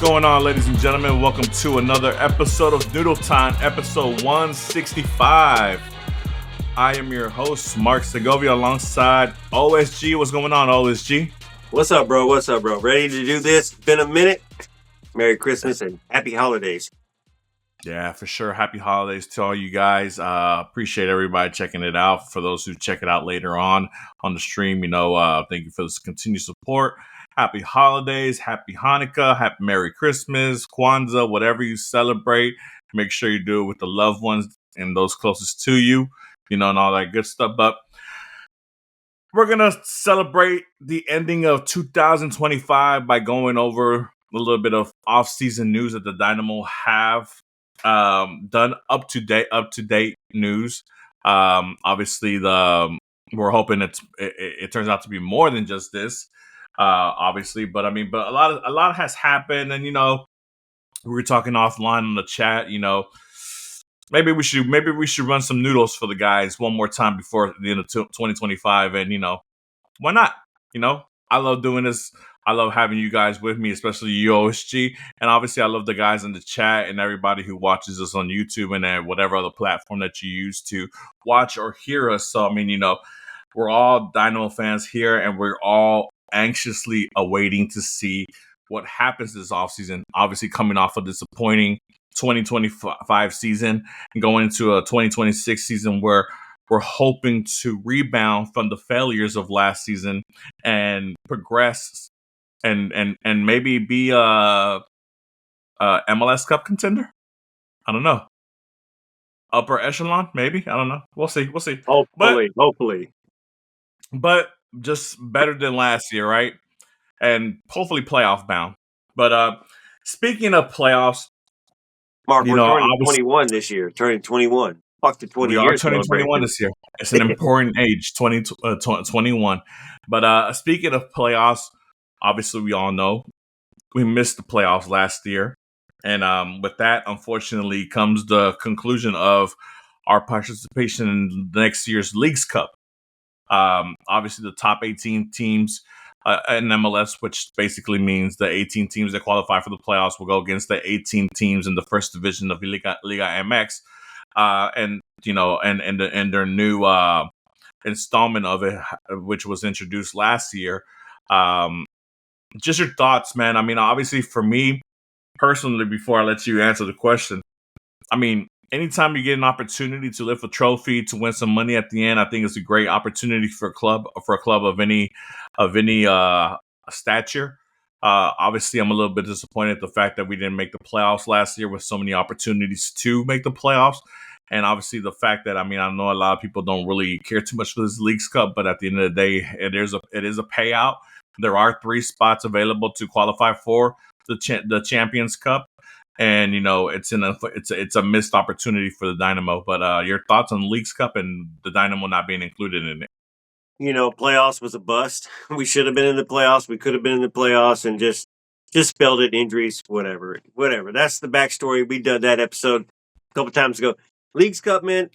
going on, ladies and gentlemen? Welcome to another episode of Noodle Time, episode 165. I am your host, Mark Segovia, alongside OSG. What's going on, OSG? What's up, bro? Ready to do this? Been a minute. Merry Christmas and happy holidays. Yeah, for sure. Happy holidays to all you guys. Appreciate everybody checking it out. For those who check it out later on the stream, thank you for this continued support. Happy holidays, happy Hanukkah, happy Merry Christmas, Kwanzaa, whatever you celebrate. Make sure you do it with the loved ones and those closest to you, and all that good stuff. But we're going to celebrate the ending of 2025 by going over a little bit of off-season news that the Dynamo have done up to date news. Obviously, we're hoping it turns out to be more than just this. Obviously, but a lot has happened, and we were talking offline on the chat. Maybe we should run some noodles for the guys one more time before the end of 2025, and why not? I love doing this. I love having you guys with me, especially you, OSG, and obviously I love the guys in the chat and everybody who watches us on YouTube and whatever other platform that you use to watch or hear us. So we're all Dynamo fans here, and we're all anxiously awaiting to see what happens this offseason. Obviously, coming off a disappointing 2025 season and going into a 2026 season where we're hoping to rebound from the failures of last season and progress and maybe be a MLS Cup contender. I don't know. Upper echelon, maybe. I don't know. We'll see. Hopefully. But just better than last year, right? And hopefully playoff bound. But speaking of playoffs, Mark, we're turning 21 this year. Turning 21. Fuck the 20 years. We are turning 21 this year. It's an important age, 21. But speaking of playoffs, obviously we all know we missed the playoffs last year. And with that, unfortunately, comes the conclusion of our participation in the next year's Leagues Cup. Obviously, the top 18 teams in MLS, which basically means the 18 teams that qualify for the playoffs will go against the 18 teams in the first division of Liga MX, and their new installment of it, which was introduced last year. Just your thoughts, man. Obviously, for me personally, before I let you answer the question, anytime you get an opportunity to lift a trophy, to win some money at the end, I think it's a great opportunity for a club of any stature. Obviously, I'm a little bit disappointed at the fact that we didn't make the playoffs last year with so many opportunities to make the playoffs. And obviously the fact that, I know a lot of people don't really care too much for this Leagues Cup, but at the end of the day, it is a payout. There are 3 spots available to qualify for the Champions Cup. And it's a missed opportunity for the Dynamo. But your thoughts on Leagues Cup and the Dynamo not being included in it? Playoffs was a bust. We should have been in the playoffs. We could have been in the playoffs and just failed it. Injuries, whatever. That's the backstory. We did that episode a couple times ago. Leagues Cup, man,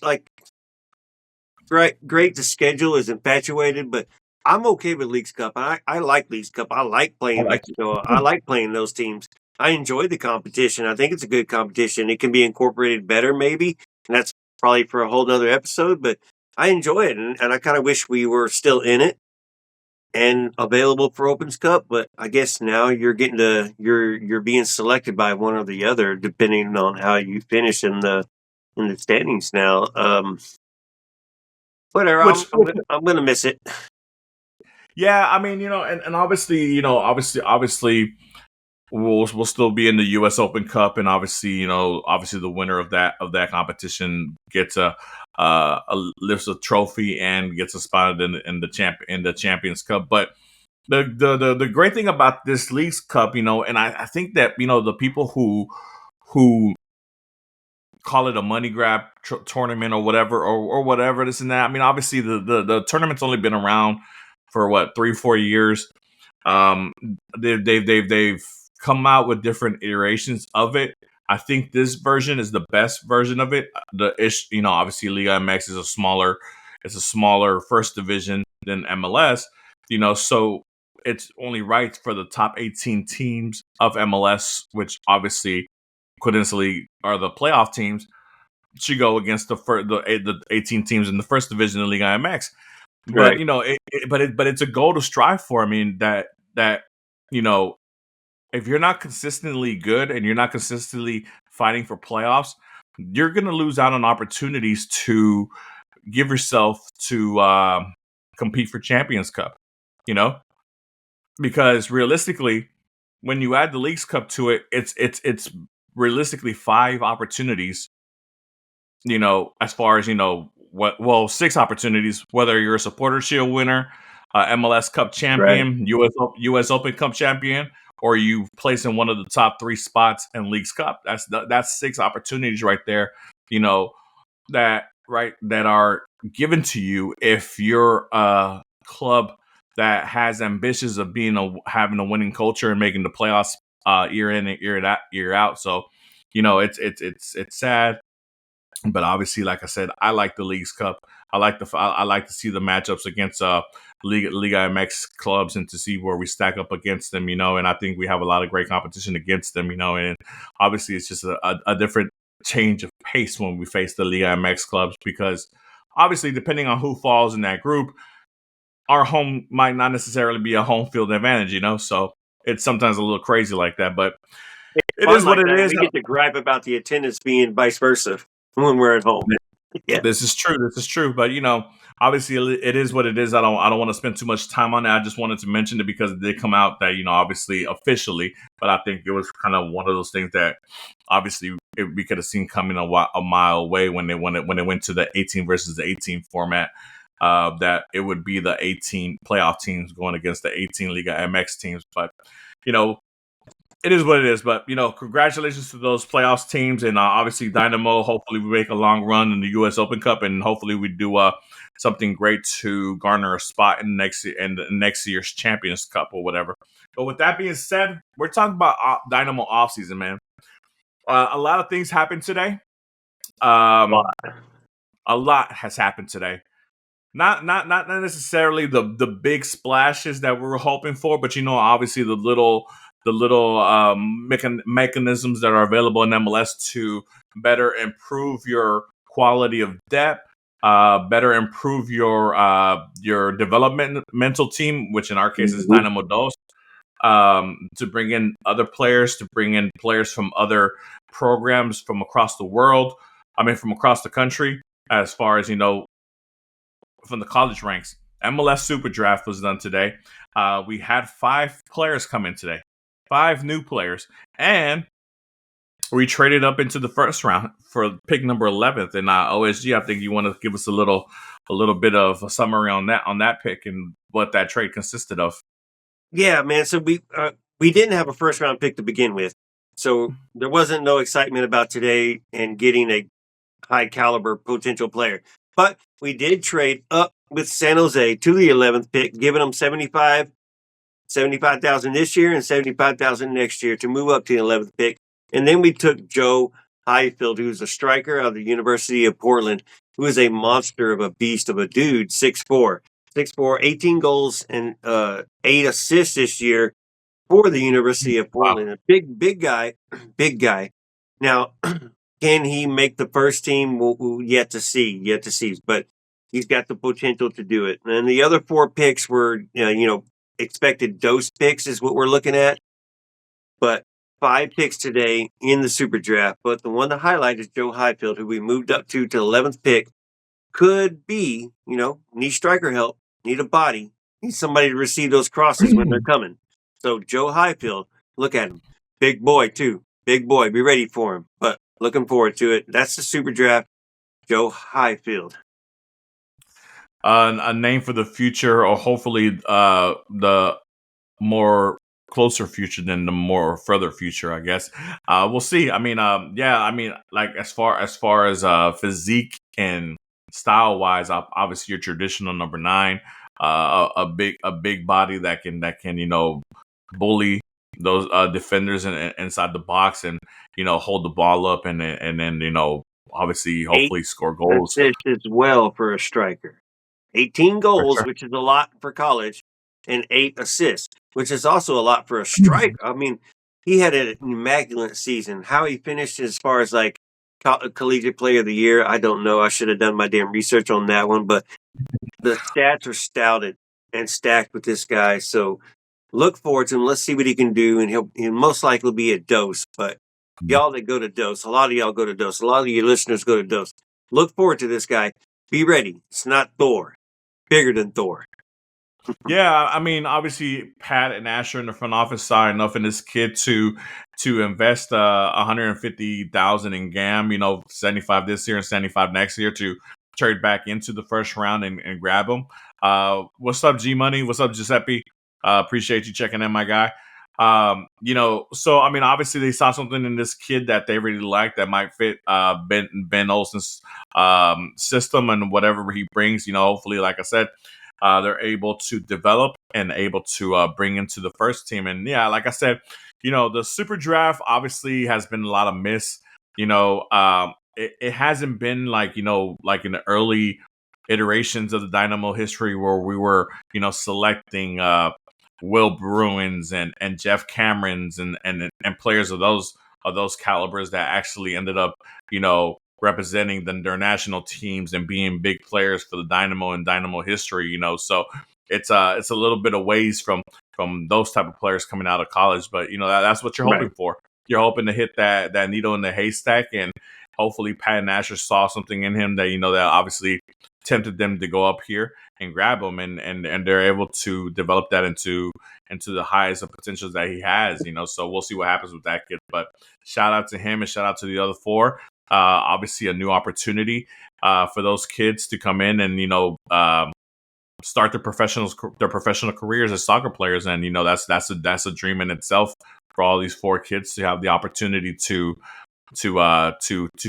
great. The schedule is infatuated, but I'm okay with Leagues Cup. I like Leagues Cup. I like playing. I like playing those teams. I enjoy the competition. I think it's a good competition. It can be incorporated better, maybe, and that's probably for a whole nother episode. But I enjoy it, and I kind of wish we were still in it and available for Opens Cup. But I guess now you're being selected by one or the other, depending on how you finish in the standings now. Whatever. I'm gonna miss it. Yeah, and obviously. We'll still be in the U.S. Open Cup, and obviously the winner of that competition gets lifts a trophy and gets a spot in the Champions Cup. But the great thing about this Leagues Cup, and I think that the people who call it a money grab tournament or whatever this and that. Obviously the tournament's only been around for 3-4 years. They've come out with different iterations of it. I think this version is the best version of it. Obviously Liga MX is a smaller first division than MLS. So it's only right for the top 18 teams of MLS, which obviously coincidentally are the playoff teams, to go against the 18 teams in the first division of Liga MX. But Right. but it's a goal to strive for. I mean that if you're not consistently good and you're not consistently fighting for playoffs, you're going to lose out on opportunities to give yourself to compete for Champions Cup. Because realistically, when you add the Leagues Cup to it, it's realistically 5 opportunities. As far as six opportunities. Whether you're a Supporter Shield winner, MLS Cup champion, Right. US Open Cup champion, or you place in one of the top 3 spots in Leagues Cup. That's 6 opportunities right there. That are given to you if you're a club that has ambitions of having a winning culture and making the playoffs year in and year out. So, it's sad. But obviously, like I said, I like the Leagues Cup. I like to see the matchups against Liga MX clubs and to see where we stack up against them. And I think we have a lot of great competition against them. And obviously, it's just a different change of pace when we face the Liga MX clubs, because obviously, depending on who falls in that group, our home might not necessarily be a home field advantage. So it's sometimes a little crazy like that, but it is what it is. We get to gripe about the attendance being vice versa when we're at home. Yeah. This is true. But obviously it is what it is. I don't want to spend too much time on it. I just wanted to mention it because it did come out that obviously officially, but I think it was kind of one of those things that obviously we could have seen coming a mile away when it went to the 18 versus the 18 format. That it would be the 18 playoff teams going against the 18 Liga MX teams, but it is what it is. But congratulations to those playoffs teams, and obviously Dynamo. Hopefully, we make a long run in the U.S. Open Cup, and hopefully, we do something great to garner a spot in next year's Champions Cup or whatever. But with that being said, we're talking about Dynamo offseason, man. A lot of things happened today. A lot has happened today. Not necessarily the big splashes that we were hoping for, but obviously the little mechanisms that are available in MLS to better improve your quality of depth, better improve your developmental team, which in our case is Dynamo Dos, to bring in other players, to bring in players from other programs from across the world. From across the country, as far as from the college ranks. MLS SuperDraft was done today. We had 5 players come in today. 5 new players, and we traded up into the first round for pick number 11th. And OSG, I think you want to give us a little bit of a summary on that pick and what that trade consisted of. Yeah, man. So we didn't have a first round pick to begin with, so there wasn't no excitement about today and getting a high caliber potential player. But we did trade up with San Jose to the 11th pick, giving them $75,000 this year and $75,000 next year to move up to the 11th pick. And then we took Joe Highfield, who's a striker out of the University of Portland, who is a monster of a beast of a dude, 6'4", 18 goals and 8 assists this year for the University of Portland. Wow. A big guy. Now, can he make the first team? We'll yet to see. But he's got the potential to do it. And the other 4 picks were, expected dose picks is what we're looking at. But 5 picks today in the Super Draft. But the one to highlight is Joe Highfield, who we moved up to the 11th pick. Could be, need striker help, need a body, need somebody to receive those crosses when they're coming. So Joe Highfield, look at him. Big boy, too. Big boy. Be ready for him. But looking forward to it. That's the Super Draft. Joe Highfield. A name for the future, or hopefully the more closer future than the more further future, I guess. We'll see. Like as far as physique and style wise, obviously your traditional number 9, a big body that can bully those defenders inside the box and hold the ball up and then obviously hopefully score goals. Assists as well for a striker. 18 goals, which is a lot for college. and 8 assists, which is also a lot for a striker. I mean, he had an immaculate season. How he finished as far as like collegiate player of the year, I don't know. I should have done my damn research on that one, but the stats are stouted and stacked with this guy. So look forward to him. Let's see what he can do, and he'll most likely be a Dose. But y'all that go to Dose, a lot of y'all go to Dose. A lot of your listeners go to Dose. Look forward to this guy. Be ready. It's not Thor. Bigger than Thor. Yeah, I mean, obviously, Pat and Asher in the front office saw enough in this kid to invest 150,000 in GAM. 75 this year and 75 next year to trade back into the first round and grab him. What's up, G Money? What's up, Giuseppe? Appreciate you checking in, my guy. So I mean, obviously they saw something in this kid that they really like that might fit Ben Olsen's system and whatever he brings. Hopefully, like I said, they're able to develop and able to bring into the first team. And yeah, like I said, the super draft obviously has been a lot of miss. It hasn't been like like in the early iterations of the Dynamo history where we were selecting Will Bruins and Jeff Camerons and players of those calibers that actually ended up representing their national teams and being big players for the Dynamo and Dynamo history. So it's a little bit of ways from those type of players coming out of college, but that's what you're hoping for. You're hoping to hit that needle in the haystack, and hopefully Pat and Asher saw something in him that that obviously tempted them to go up here and grab him, and they're able to develop that into the highest of potentials that he has. So we'll see what happens with that kid. But shout out to him and shout out to the other four. Obviously, a new opportunity for those kids to come in and start their professional careers as soccer players, and that's a dream in itself for all these four kids to have the opportunity to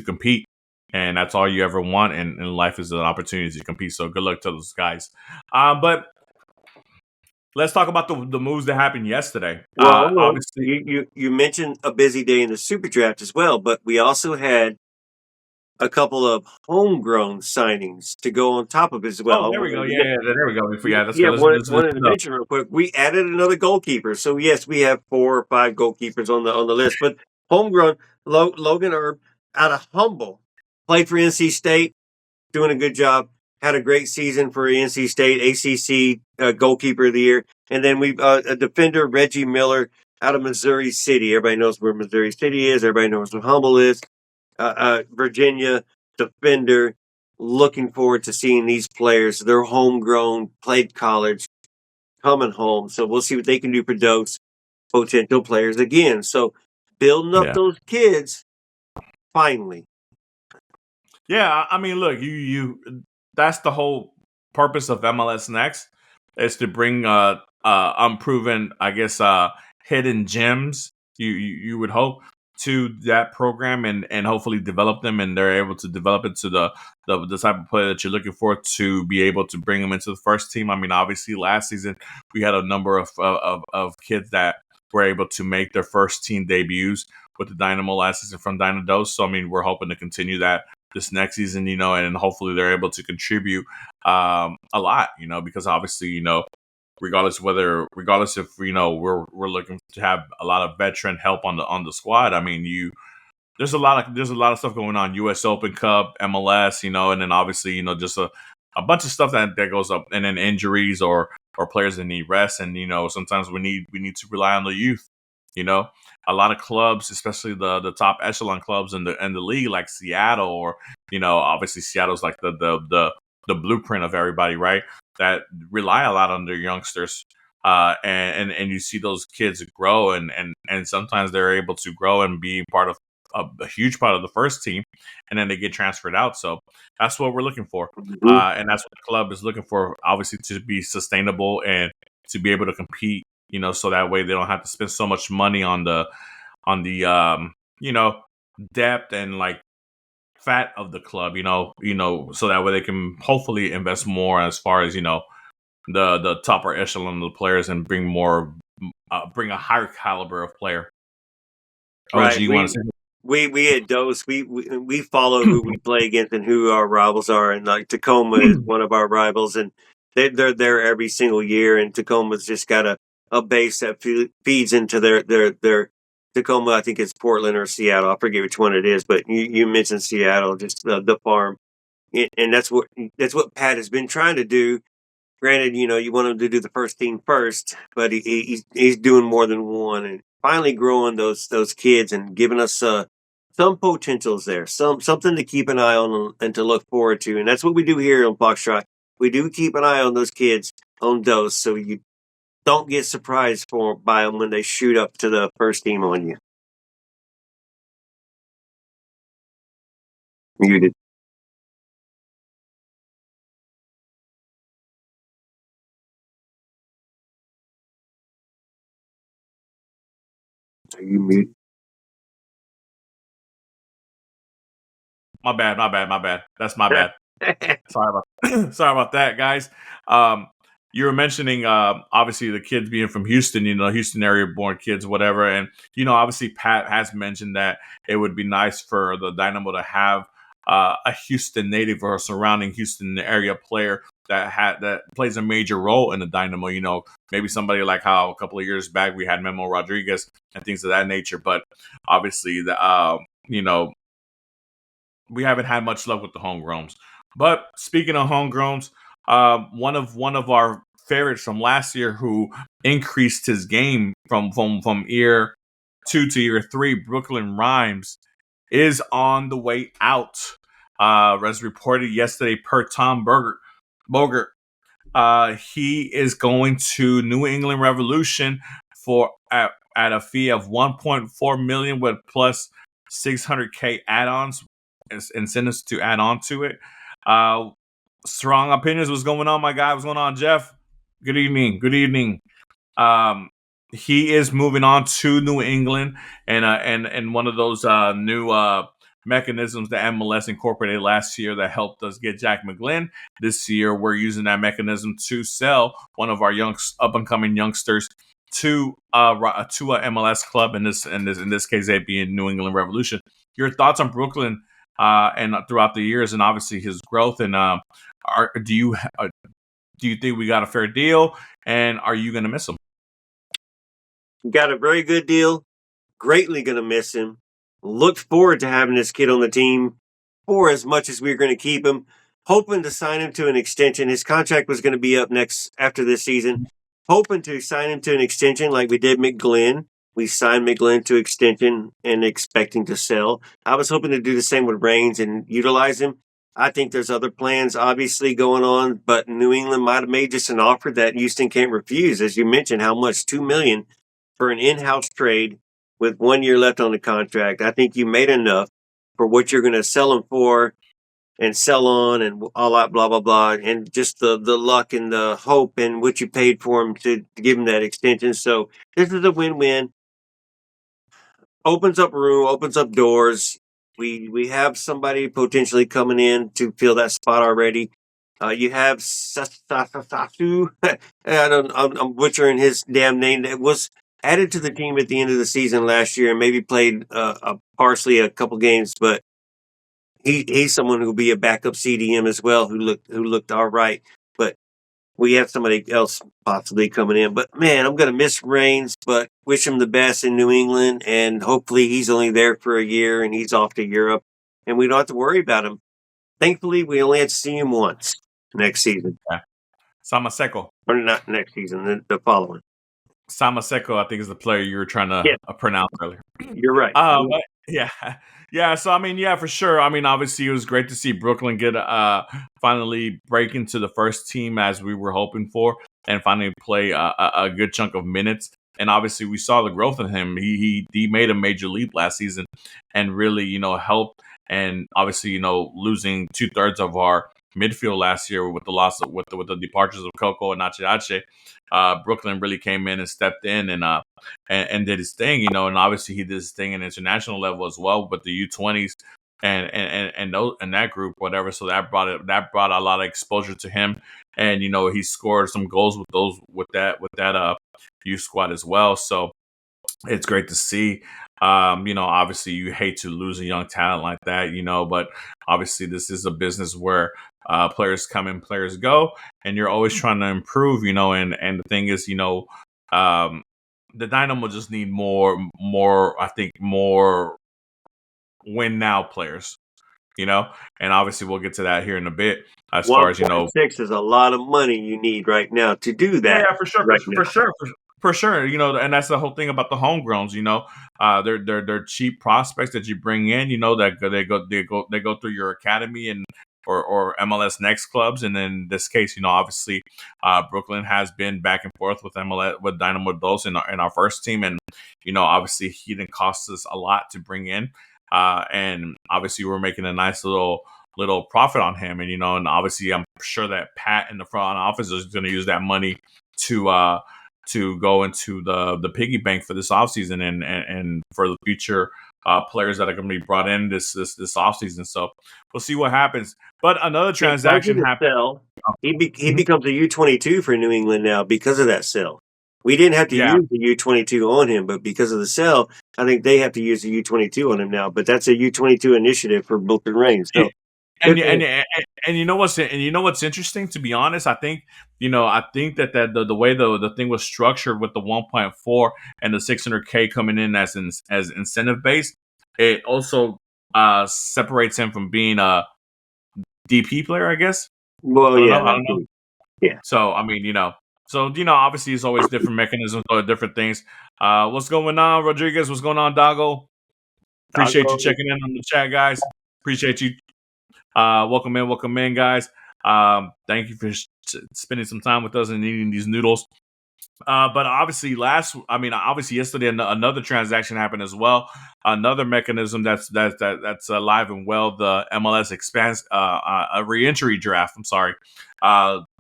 compete, and that's all you ever want in life is an opportunity to compete. So good luck to those guys. But let's talk about the moves that happened yesterday. Well, Obviously, you mentioned a busy day in the super draft as well, but we also had a couple of homegrown signings to go on top of it as well. Oh, there we go. Yeah, there we go. Let's wanted to mention real quick. We added another goalkeeper, so yes, we have 4 or 5 goalkeepers on the list. But homegrown, Logan Erb out of Humble, played for NC State, doing a good job. Had a great season for NC State, ACC goalkeeper of the year, and then we've a defender, Reggie Miller, out of Missouri City. Everybody knows where Missouri City is. Everybody knows where Humble is. Virginia defender. Looking forward to seeing these players. They're homegrown, played college, coming home. So we'll see what they can do for those potential players again. So building up those kids finally. Yeah, I mean, look, you that's the whole purpose of MLS Next is to bring unproven, I guess, hidden gems. You would hope to that program and hopefully develop them, and they're able to develop it to the type of player that you're looking for to be able to bring them into the first team. I mean, obviously last season we had a number of kids that were able to make their first team debuts with the Dynamo last season from Dynados. So I mean, we're hoping to continue that this next season, and hopefully they're able to contribute a lot, because obviously, regardless if we're looking to have a lot of veteran help on the squad. I mean, there's a lot of stuff going on. U.S. Open Cup, MLS, and then obviously just a bunch of stuff that goes up, and then injuries or players that need rest, and sometimes we need to rely on the youth. A lot of clubs, especially the top echelon clubs in the league, like Seattle, or obviously Seattle's like the blueprint of everybody, right? That rely a lot on their youngsters, and you see those kids grow, and sometimes they're able to grow and be part of a huge part of the first team, and then they get transferred out. So that's what we're looking for, and that's what the club is looking for, obviously, to be sustainable and to be able to compete. So that way they don't have to spend so much money on the depth and like fat of the club, so that way they can hopefully invest more as far as the topper echelon of the players and bring a higher caliber of player. Right. We had those. We follow who we play against and who our rivals are, and like Tacoma is one of our rivals, and they're there every single year, and Tacoma's just got a base that feeds into their Tacoma. I think it's Portland or Seattle. I forget which one it is, but you mentioned Seattle, just the farm, and that's what Pat has been trying to do. Granted, you want him to do the first team first, but he's doing more than one, and finally growing those kids and giving us some potentials there, something to keep an eye on and to look forward to, and that's what we do here on Foxtrot. We do keep an eye on those kids on those, so you don't get surprised by them when they shoot up to the first team on you. Muted. Are you muted? My bad. That's my bad. Sorry about that, guys. You were mentioning obviously the kids being from Houston, Houston area born kids, whatever, and obviously Pat has mentioned that it would be nice for the Dynamo to have a Houston native or a surrounding Houston area player that plays a major role in the Dynamo. Maybe somebody like how a couple of years back we had Memo Rodriguez and things of that nature, but obviously we haven't had much luck with the homegrowns. But speaking of homegrowns, one of our favorites from last year who increased his game from year 2 to year 3, Brooklyn Rhymes, is on the way out. As reported yesterday per Tom Bogert, he is going to New England Revolution at a fee of $1.4 million with plus $600K add-ons, incentives to add on to it. Strong opinions. What's going on, my guy? What's going on, Jeff? Good evening. He is moving on to New England, and one of those new mechanisms that MLS incorporated last year that helped us get Jack McGlynn. This year, we're using that mechanism to sell one of our up and coming youngsters to a MLS club. In this case, they being New England Revolution. Your thoughts on Brooklyn and throughout the years, and obviously his growth, and do you think we got a fair deal, and are you going to miss him? Got a very good deal. Greatly going to miss him. Look forward to having this kid on the team for as much as we're going to keep him. Hoping to sign him to an extension. His contract was going to be up next after this season. Hoping to sign him to an extension like we did McGlynn. We signed McGlynn to extension and expecting to sell. I was hoping to do the same with Reigns and utilize him. I think there's other plans obviously going on, but New England might have made just an offer that Houston can't refuse. As you mentioned, how much? $2 million for an in-house trade with 1 year left on the contract. I think you made enough for what you're going to sell him for and sell on and all that blah, blah, blah. And just the luck and the hope and what you paid for him to give him that extension. So this is a win-win. Opens up room, opens up doors. We have somebody potentially coming in to fill that spot already. You have Sasu. I'm butchering his damn name. That was added to the team at the end of the season last year and maybe played partially a couple games, but he's someone who will be a backup CDM as well, who looked all right. But we have somebody else possibly coming in. But man, I'm gonna miss Reigns, but wish him the best in New England, and hopefully he's only there for a year and he's off to Europe, and we don't have to worry about him. Thankfully, we only had to see him once next season. Yeah. Samaseko. Or not next season, the following. Samaseko, I think, is the player you were trying to pronounce earlier. You're right. Yeah. So I mean, yeah, for sure. I mean, obviously, it was great to see Brooklyn get finally break into the first team as we were hoping for, and finally play a good chunk of minutes. And obviously, we saw the growth in him. He made a major leap last season, and really, helped. And obviously, losing 2/3 of our midfield last year with the loss of with the departures of Coco and Ache, Brooklyn really came in and stepped in and did his thing, and obviously he did his thing at international level as well with the U20s and that group, whatever. So that brought a lot of exposure to him, and he scored some goals with that youth squad as well. So it's great to see. Obviously you hate to lose a young talent like that, but obviously this is a business where players come and players go, and you're always trying to improve, and the thing is, um, the Dynamo just need more, I think, more win now players, and obviously we'll get to that here in a bit as far as, 1.6 is a lot of money you need right now to do yeah, that yeah, for sure, right now. for sure. And that's the whole thing about the homegrowns. They're cheap prospects that you bring in. That they go through your academy and or MLS Next clubs, and in this case, obviously, Brooklyn has been back and forth with MLS with Dynamo Dos in our first team, and obviously he didn't cost us a lot to bring in, and obviously we're making a nice little profit on him, and obviously I'm sure that Pat in the front office is going to use that money to go into the piggy bank for this offseason and for the future players that are going to be brought in this offseason. So we'll see what happens. But another transaction happened. Sell. He becomes a U22 for New England now because of that sell. We didn't have to Yeah. use the U22 on him, but because of the sell, I think they have to use the U22 on him now. But that's a U22 initiative for Brooklyn Reigns. So And you know what's interesting, to be honest, I think that the way the thing was structured with the 1.4 and the 600K coming in as incentive based, it also separates him from being a DP player, I guess. well, I don't yeah, know. I don't know. yeah. So I mean, obviously it's always different mechanisms or different things. What's going on, Rodriguez? What's going on, Dago? Appreciate you checking in on the chat, guys. Appreciate you. Welcome in, guys. Thank you for spending some time with us and eating these noodles. But obviously, yesterday another transaction happened as well. Another mechanism that's alive and well. The MLS expands a reentry draft. I'm sorry,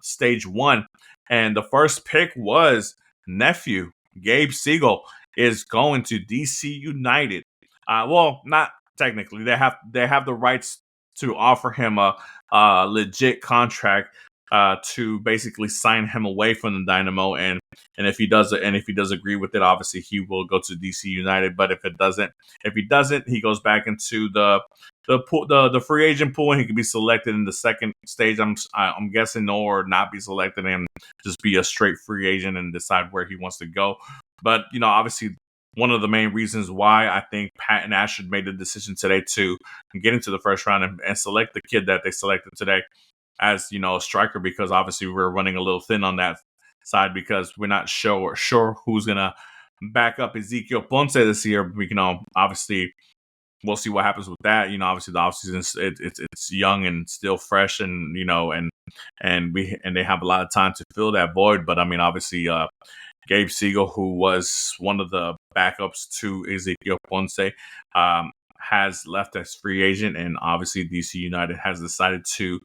stage 1, and the first pick was nephew Gabe Siegel is going to DC United. Well, not technically. They have the rights to offer him a legit contract to basically sign him away from the Dynamo, and if he does agree with it, obviously he will go to DC United. But if he doesn't, he goes back into the free agent pool, and he can be selected in the second stage. I'm guessing, or not be selected and just be a straight free agent and decide where he wants to go. But obviously, one of the main reasons why I think Pat and Ashford made the decision today to get into the first round and select the kid that they selected today as a striker, because obviously we're running a little thin on that side because we're not sure who's gonna back up Ezekiel Ponce this year. We obviously we'll see what happens with that. Obviously the offseason it's young and still fresh, and and they have a lot of time to fill that void. But I mean, obviously Gabe Siegel, who was one of the backups to Ezekiel Ponce, has left as free agent, and obviously DC United has decided to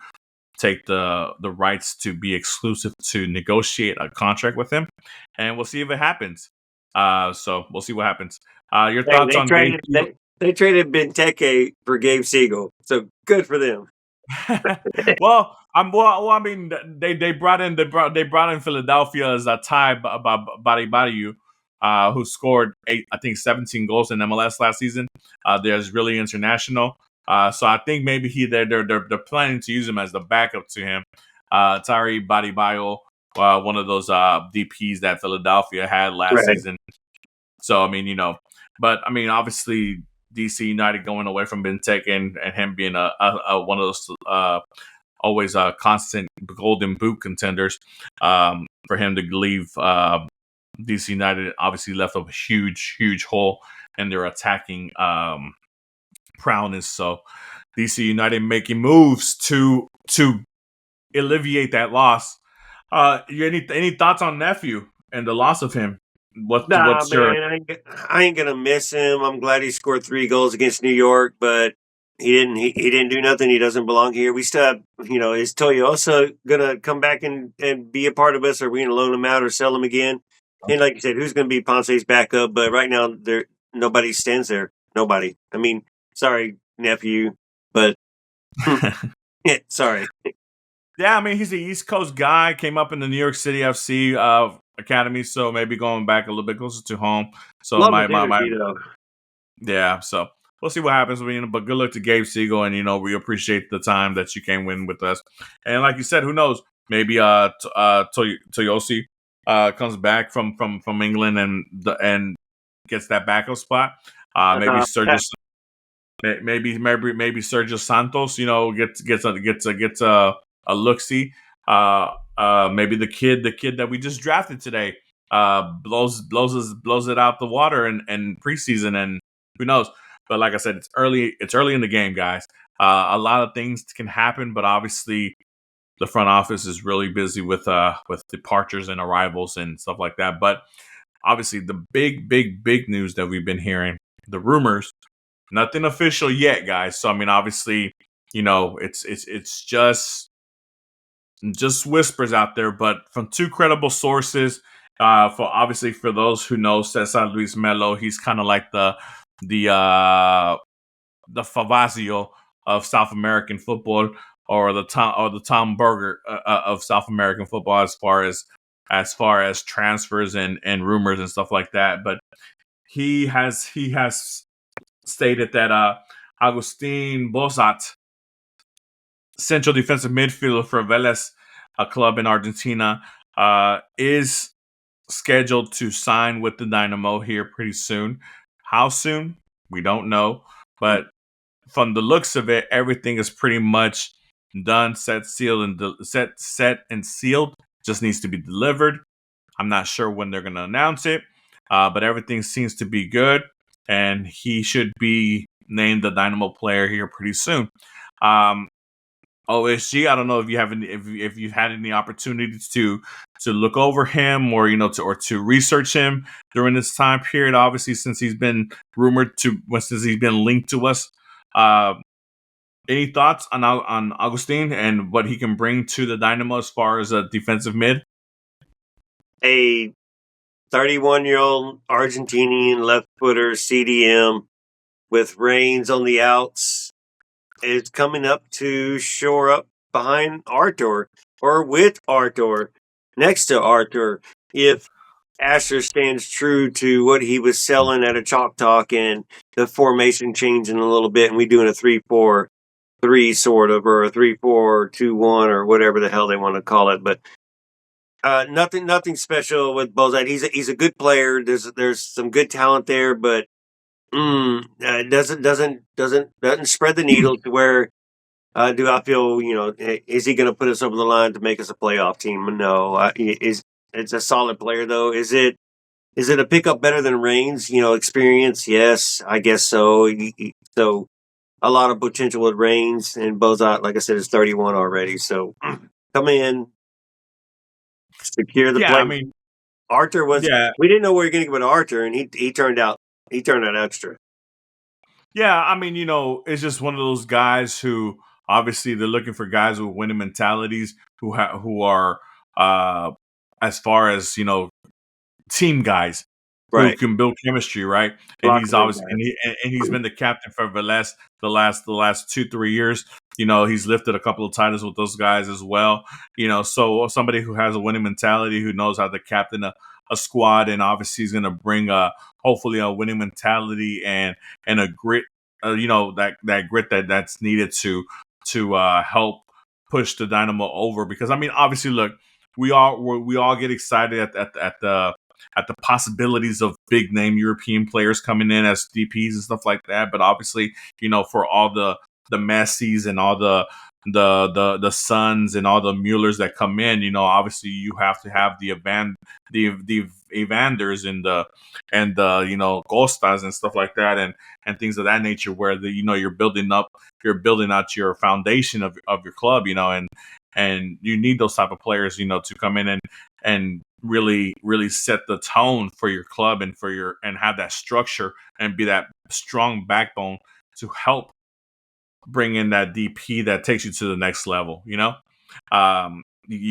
take the rights to be exclusive to negotiate a contract with him, and we'll see if it happens. So we'll see what happens. Your thoughts on Gabe Siegel? They traded Benteke for Gabe Siegel, so good for them. Well, I mean, they brought in Philadelphia as a tie Badiou, who scored 17 goals in MLS last season. There's really international. So I think maybe they're planning to use him as the backup to him. Tari Badiou, one of those DPs that Philadelphia had last season. So I mean, but I mean, obviously DC United going away from Benteke and him being a one of those always constant Golden Boot contenders. For him to leave DC United obviously left a huge hole in their attacking prowess. So DC United making moves to alleviate that loss. Any thoughts on nephew and the loss of him? What's your... I ain't gonna miss him. I'm glad he scored 3 goals against New York, but he didn't do nothing. He doesn't belong here. We still have, is Toyosa gonna come back and be a part of us? Or are we gonna loan him out or sell him again? And like you said, who's gonna be Ponce's backup? But right now, nobody stands there. Nobody. I mean, sorry, nephew, but yeah, sorry. Yeah, I mean, he's the East Coast guy. Came up in the New York City FC academy, so maybe going back a little bit closer to home. So Love his energy, though. Yeah, so we'll see what happens. But good luck to Gabe Siegel, and we appreciate the time that you came in with us. And like you said, who knows? Maybe Toyosi comes back from England and gets that backup spot. Maybe Sergio, maybe Sergio Santos, gets a look see. Maybe the kid that we just drafted today blows it out the water in preseason, and who knows. But like I said, it's early in the game, guys. A lot of things can happen, but obviously the front office is really busy with departures and arrivals and stuff like that. But obviously the big news that we've been hearing, the rumors, nothing official yet, guys. So I mean, obviously, it's just whispers out there, but from two credible sources. For those who know Cesar Luis Melo, he's kind of like the Favazio of South American football, or the Tom Berger of South American football, as far as transfers and rumors and stuff like that. But he has stated that Agustin Bouzat, central defensive midfielder for Vélez, a club in Argentina, is scheduled to sign with the Dynamo here pretty soon. How soon? We don't know. But from the looks of it, everything is pretty much done, set, sealed, and set and sealed. Just needs to be delivered. I'm not sure when they're going to announce it, but everything seems to be good, and he should be named the Dynamo player here pretty soon. OSG, I don't know if you have if you've had any opportunities to look over him, or to research him during this time period. Obviously, since he's been since he's been linked to us. Any thoughts on Agustin and what he can bring to the Dynamo as far as a defensive mid? A 31-year-old Argentinian left footer CDM with Reigns on the outs is coming up to shore up behind Arthur, or with Arthur, next to Arthur, if Asher stands true to what he was selling at a Chalk Talk, and the formation changing a little bit, and we doing a 3-4-3 sort of, or a 3-4-2-1, or whatever the hell they want to call it. But nothing special with Bouzat. He's a good player. There's some good talent there, but doesn't spread the needle to where do I feel, is he going to put us over the line to make us a playoff team? No. It's a solid player, though. Is it a pickup better than Reigns? Experience? Yes, I guess so. So a lot of potential with Reigns, and Bouzat, like I said, is 31 already. So come in, secure the play. I mean, Arthur was. Yeah. We didn't know we were going to get with Arthur, and he turned out extra. Yeah, I mean, it's just one of those guys who obviously they're looking for guys with winning mentalities who are as far as team guys. Right. Who can build chemistry, right? And he's obviously and he's been the captain for the last 2-3 years. He's lifted a couple of titles with those guys as well. So somebody who has a winning mentality, who knows how to captain a squad, and obviously he's going to bring hopefully a winning mentality and a grit, that grit that's needed to help push the Dynamo over. Because I mean, obviously, look, we all get excited at the possibilities of big name European players coming in as DPs and stuff like that. But obviously, for all the Messis and all the Sons and all the Muellers that come in, obviously you have to have the Evanders and the Costas and stuff like that, and things of that nature, where you're building out your foundation of your club, and you need those type of players, to come in and really set the tone for your club and and have that structure and be that strong backbone to help bring in that DP that takes you to the next level. You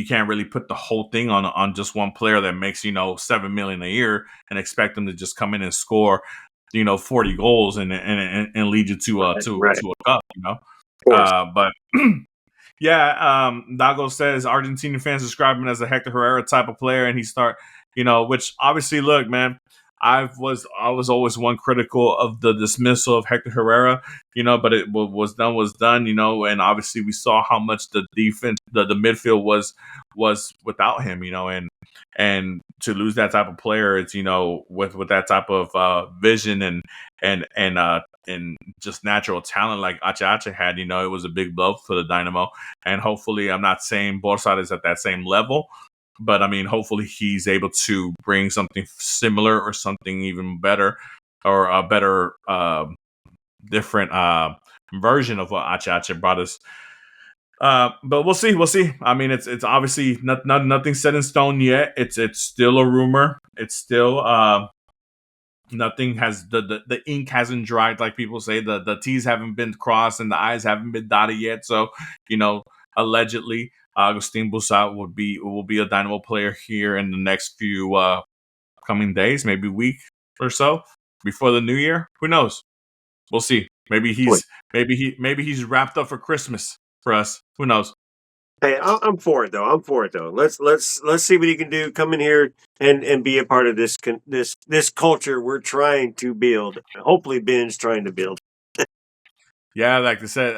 can't really put the whole thing on just one player that makes $7 million a year and expect them to just come in and score 40 goals and lead you to a cup. But yeah, Dago says Argentinian fans describe him as a Hector Herrera type of player, and which obviously, look, man, I was always one critical of the dismissal of Hector Herrera, but it was done, and obviously we saw how much the defense, the midfield was without him, and to lose that type of player, it's with that type of vision and just natural talent like Ache had, it was a big blow for the Dynamo, and hopefully, I'm not saying Bouzat is at that same level. But I mean, hopefully he's able to bring something similar or something even better, or a better, different version of what Ache brought us. But we'll see. We'll see. I mean, it's obviously nothing set in stone yet. It's still a rumor. It's still nothing has the ink hasn't dried, like people say. The T's haven't been crossed and the I's haven't been dotted yet. So allegedly, Agustin Bouzat will be a Dynamo player here in the next few coming days, maybe week or so before the new year. Who knows? We'll see. Maybe he's wrapped up for Christmas for us. Who knows? Hey, I'm for it though. Let's see what he can do. Come in here and be a part of this culture we're trying to build. Hopefully, Ben's trying to build. Yeah, like they said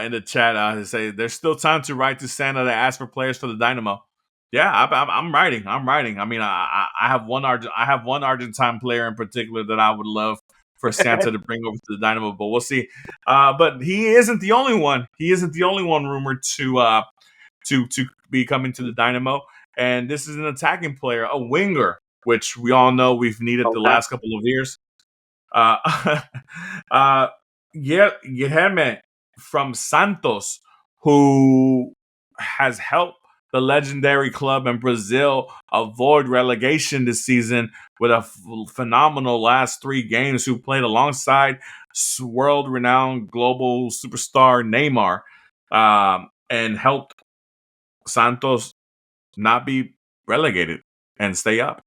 in the chat, they say there's still time to write to Santa to ask for players for the Dynamo. Yeah, I'm writing. I mean, I have one Argentine player in particular that I would love for Santa to bring over to the Dynamo, but we'll see. But he isn't the only one. He isn't the only one rumored to be coming to the Dynamo, and this is an attacking player, a winger, which we all know we've needed the last couple of years. Guilherme from Santos, who has helped the legendary club in Brazil avoid relegation this season with a phenomenal last 3 games, who played alongside world-renowned global superstar Neymar, and helped Santos not be relegated and stay up.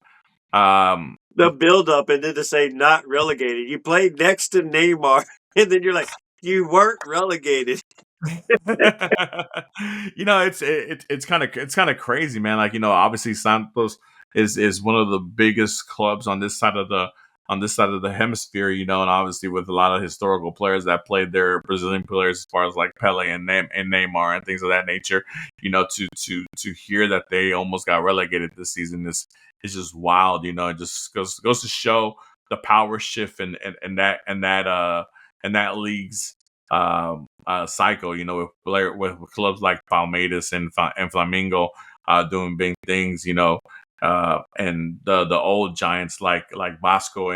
The build-up, and then to say not relegated. You played next to Neymar, and then you're like, you weren't relegated. It's kind of crazy, man. Like, obviously Santos is one of the biggest clubs on this side of the hemisphere, and obviously with a lot of historical players that played there, Brazilian players, as far as like Pele and Neymar and things of that nature. To hear that they almost got relegated this season is just wild. It just goes to show the power shift and that league's cycle, with clubs like Palmeiras and Flamengo doing big things, and the old giants like Vasco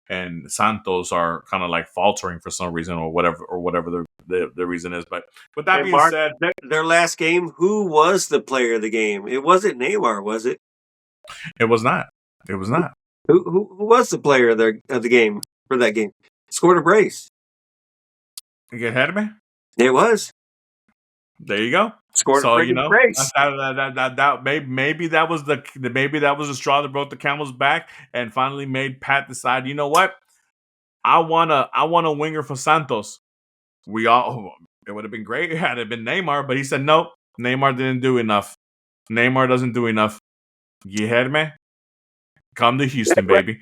and Santos are kind of like faltering for some reason, or whatever the reason is. But with that being said, their last game, who was the player of the game? It wasn't Neymar, was it? It was not. It was not. Who was the player of the game for that game? Scored a brace. You get ahead of me? It was. There you go. Scored a brace. Maybe that was the straw that broke the camel's back and finally made Pat decide, you know what? I want a winger for Santos. It would have been great had it been Neymar, but he said nope. Neymar didn't do enough. Neymar doesn't do enough. You heard me? Come to Houston, baby.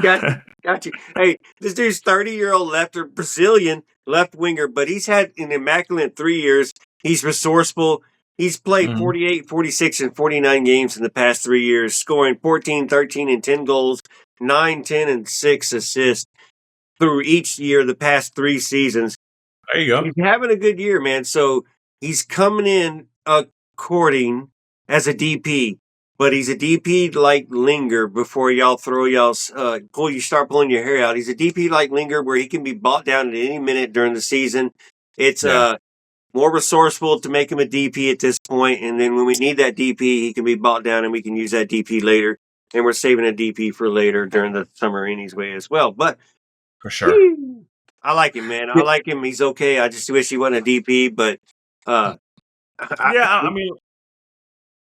Got you. Hey, this dude's 30-year-old Brazilian left winger, but he's had an immaculate 3 years. He's resourceful. He's played 48, 46, and 49 games in the past 3 years, scoring 14, 13, and 10 goals, 9, 10, and 6 assists through each year the past 3 seasons. There you go. He's having a good year, man. So he's coming in courting as a DP. But he's a DP like Linger before y'all start pulling your hair out. He's a DP like Linger where he can be bought down at any minute during the season. It's more resourceful to make him a DP at this point. And then when we need that DP, he can be bought down and we can use that DP later. And we're saving a DP for later during the summer way as well. But for sure. I like him, man. I like him. He's okay. I just wish he wasn't a DP, but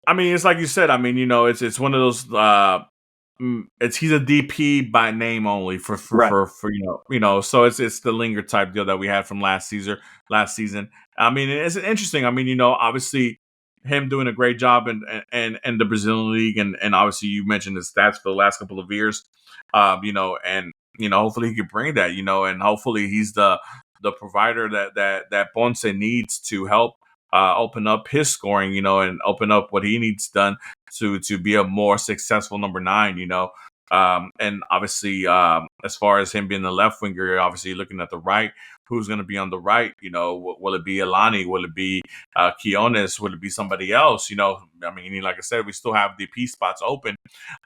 I mean, it's like you said. I mean, it's one of those. He's a DP by name only for So it's the Linger type deal that we had from last season. I mean, it's interesting. I mean, obviously him doing a great job in the Brazilian league, and obviously you mentioned the stats for the last couple of years, and hopefully he can bring that, and hopefully he's the provider that Ponce needs to help open up his scoring, and open up what he needs done to be a more successful number 9, and obviously, as far as him being the left winger, obviously looking at the right, who's going to be on the right? Will it be Alani? Will it be Quiones? Will it be somebody else? I mean, like I said, we still have the P spots open.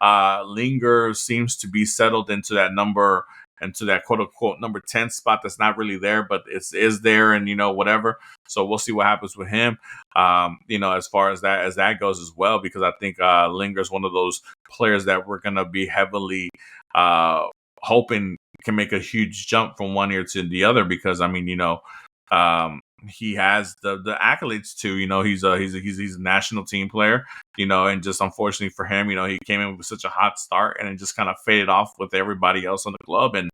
Linger seems to be settled into that quote unquote number 10 spot that's not really there, but is there, and whatever. So we'll see what happens with him. As far as that goes as well, because I think Linger is one of those players that we're gonna be heavily hoping can make a huge jump from one year to the other, because I mean, he has the accolades too. He's a national team player, and just unfortunately for him, he came in with such a hot start and it just kind of faded off with everybody else on the club, and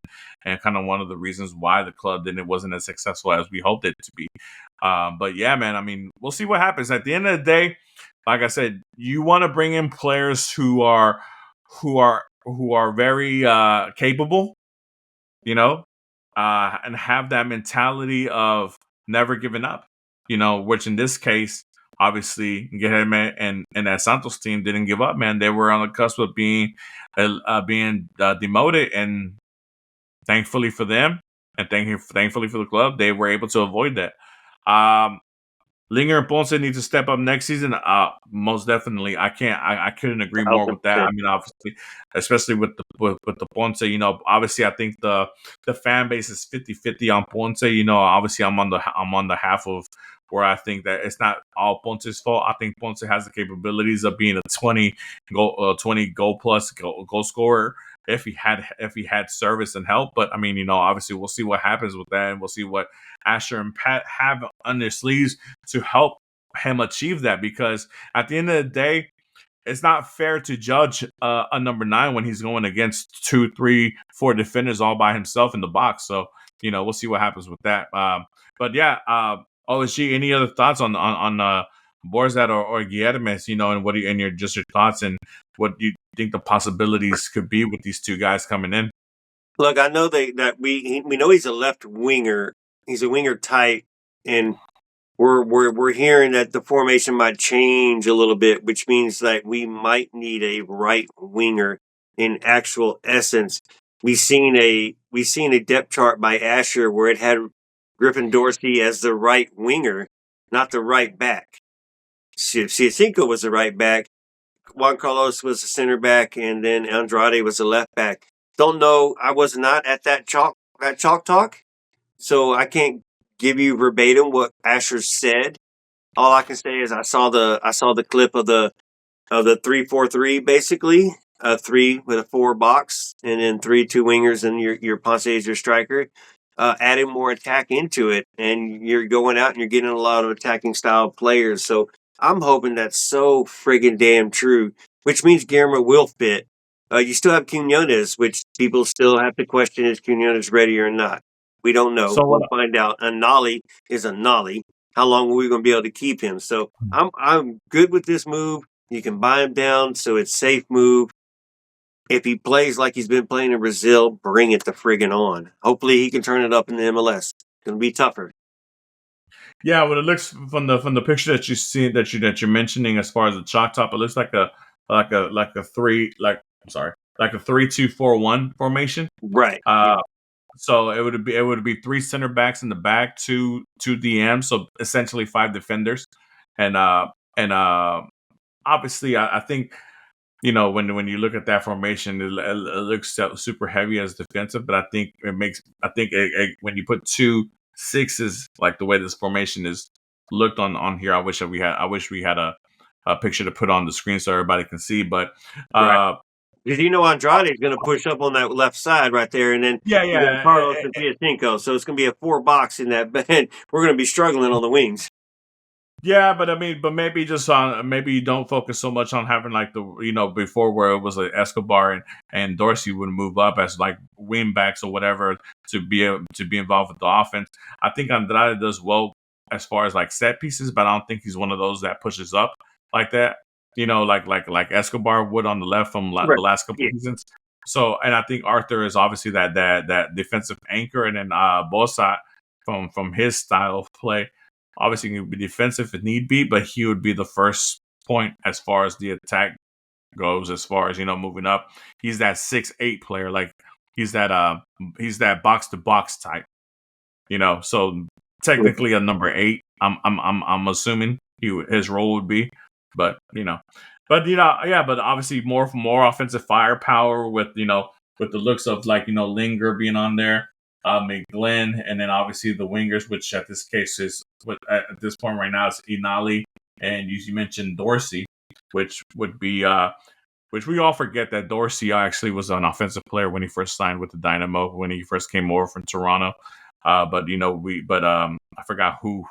kind of one of the reasons why the club wasn't as successful as we hoped it to be. But yeah, man, I mean, we'll see what happens. At the end of the day, like I said, you want to bring in players who are very capable, and have that mentality of never giving up, which in this case, obviously, Guilherme and that Santos team didn't give up, man. They were on the cusp of being demoted, and thankfully for them, and thankfully for the club, they were able to avoid that. Linger and Ponce need to step up next season. Most definitely. I couldn't agree more with that. I mean, obviously, especially with the Ponce, obviously I think the fan base is 50-50 on Ponce. Obviously I'm on the half of where I think that it's not all Ponce's fault. I think Ponce has the capabilities of being a 20 goal plus goal scorer if he had service and help. But I mean, obviously we'll see what happens with that, and we'll see what Asher and Pat have on their sleeves to help him achieve that. Because at the end of the day, it's not fair to judge a number 9 when he's going against 2, 3, 4 defenders all by himself in the box. So we'll see what happens with that. But yeah, OSG, any other thoughts on Bouzat or Guilherme? And what do you, and your thoughts, and what do you think the possibilities could be with these two guys coming in? Look, I know that we know he's a left winger. He's a winger type, and we're hearing that the formation might change a little bit, which means that we might need a right winger. In actual essence, we've seen a depth chart by Asher where it had Griffin Dorsey as the right winger, not the right back. Ciacinco was the right back. Juan Carlos was the center back, and then Andrade was the left back. Don't know. I was not at that chalk talk, so I can't give you verbatim what Asher said. All I can say is I saw the clip of the 3-4-3, basically 3 with a 4 box, and then 2 wingers, and your Ponce is your striker. Adding more attack into it, and you're going out and you're getting a lot of attacking style players. So I'm hoping that's so friggin' damn true, which means Guillermo will fit. You still have Quinones, which people still have to question, is Quinones ready or not? We don't know. So we'll find out. A Nolly is a Nolly. How long are we going to be able to keep him? So I'm good with this move. You can buy him down, so it's safe move. If he plays like he's been playing in Brazil, bring it the friggin' on. Hopefully he can turn it up in the MLS. It's going to be tougher. Yeah, well, it looks from the picture that you see that you're mentioning as far as the chalk top, it looks like a 3-2-4-1 formation. Right. So it would be 3 center backs in the back, 2 DMs, so essentially 5 defenders, and obviously I think when you look at that formation, it looks super heavy as defensive, but I think when you put 2 6s, like the way this formation is looked on here, I wish we had a picture to put on the screen so everybody can see. But right. Because Andrade is going to push up on that left side right there, and then Carlos and Ciacinco. So it's going to be a 4 box in that bed. We're going to be struggling on the wings. Yeah, but I mean, maybe just maybe you don't focus so much on having like before where it was like Escobar and Dorsey would move up as like wing backs or whatever to be involved with the offense. I think Andrade does well as far as like set pieces, but I don't think he's one of those that pushes up like that. Like Escobar would on the left from the last couple of seasons. So, and I think Arthur is obviously that defensive anchor, and then Bouzat from his style of play, obviously he would be defensive if need be, but he would be the first point as far as the attack goes, as far as moving up. He's that 6'8" player, like he's that box to box type, So technically a number 8. I'm assuming his role would be, but but obviously more offensive firepower with with the looks of like Linger being on there, McGlynn, and then obviously the wingers, which at this case is at this point right now is Inali, and you mentioned Dorsey, which would be which we all forget that Dorsey actually was an offensive player when he first signed with the Dynamo, when he first came over from Toronto. But I forgot who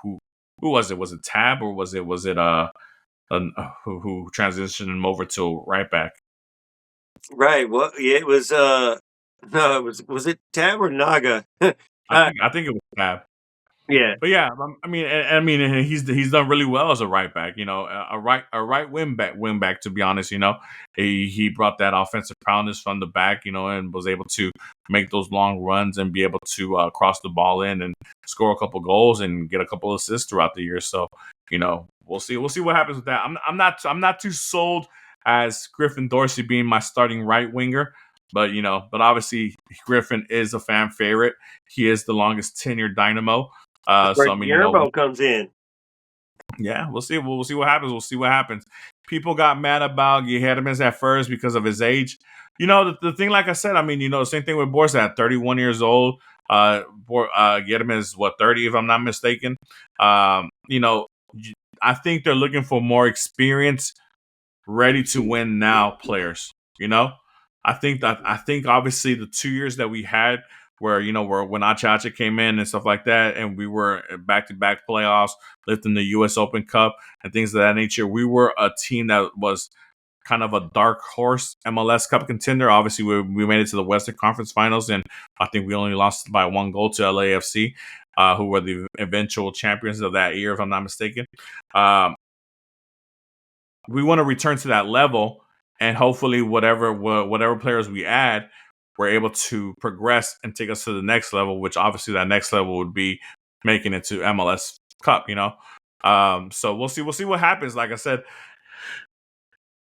was it? Was it Tab, or was it who transitioned him over to right back? Right. Well, yeah, it was no, was it Tab or Naga? I think it was Tab. Yeah. But yeah, I mean, he's done really well as a right back. A right wing back. To be honest, he brought that offensive prowess from the back, and was able to make those long runs and be able to cross the ball in and score a couple goals and get a couple assists throughout the year. So, we'll see what happens with that. I'm not too sold as Griffin Dorsey being my starting right winger. But obviously Griffin is a fan favorite. He is the longest tenured Dynamo. So I mean, Guilherme comes in. Yeah, we'll see. We'll see what happens. We'll see what happens. People got mad about Guilherme at first because of his age. The thing, like I said, I mean, the same thing with Bouzat, 31 years old. Guilherme is 30, if I'm not mistaken. I think they're looking for more experience, ready to win now players. I think obviously the 2 years that we had where when Achacha came in and stuff like that, and we were back-to-back playoffs, lifting the U.S. Open Cup and things of that nature, we were a team that was kind of a dark horse MLS Cup contender. Obviously, we made it to the Western Conference Finals, and I think we only lost by 1 goal to LAFC, who were the eventual champions of that year, if I'm not mistaken. We want to return to that level, and hopefully whatever players we add, we're able to progress and take us to the next level, which obviously that next level would be making it to MLS Cup, So we'll see what happens. Like I said,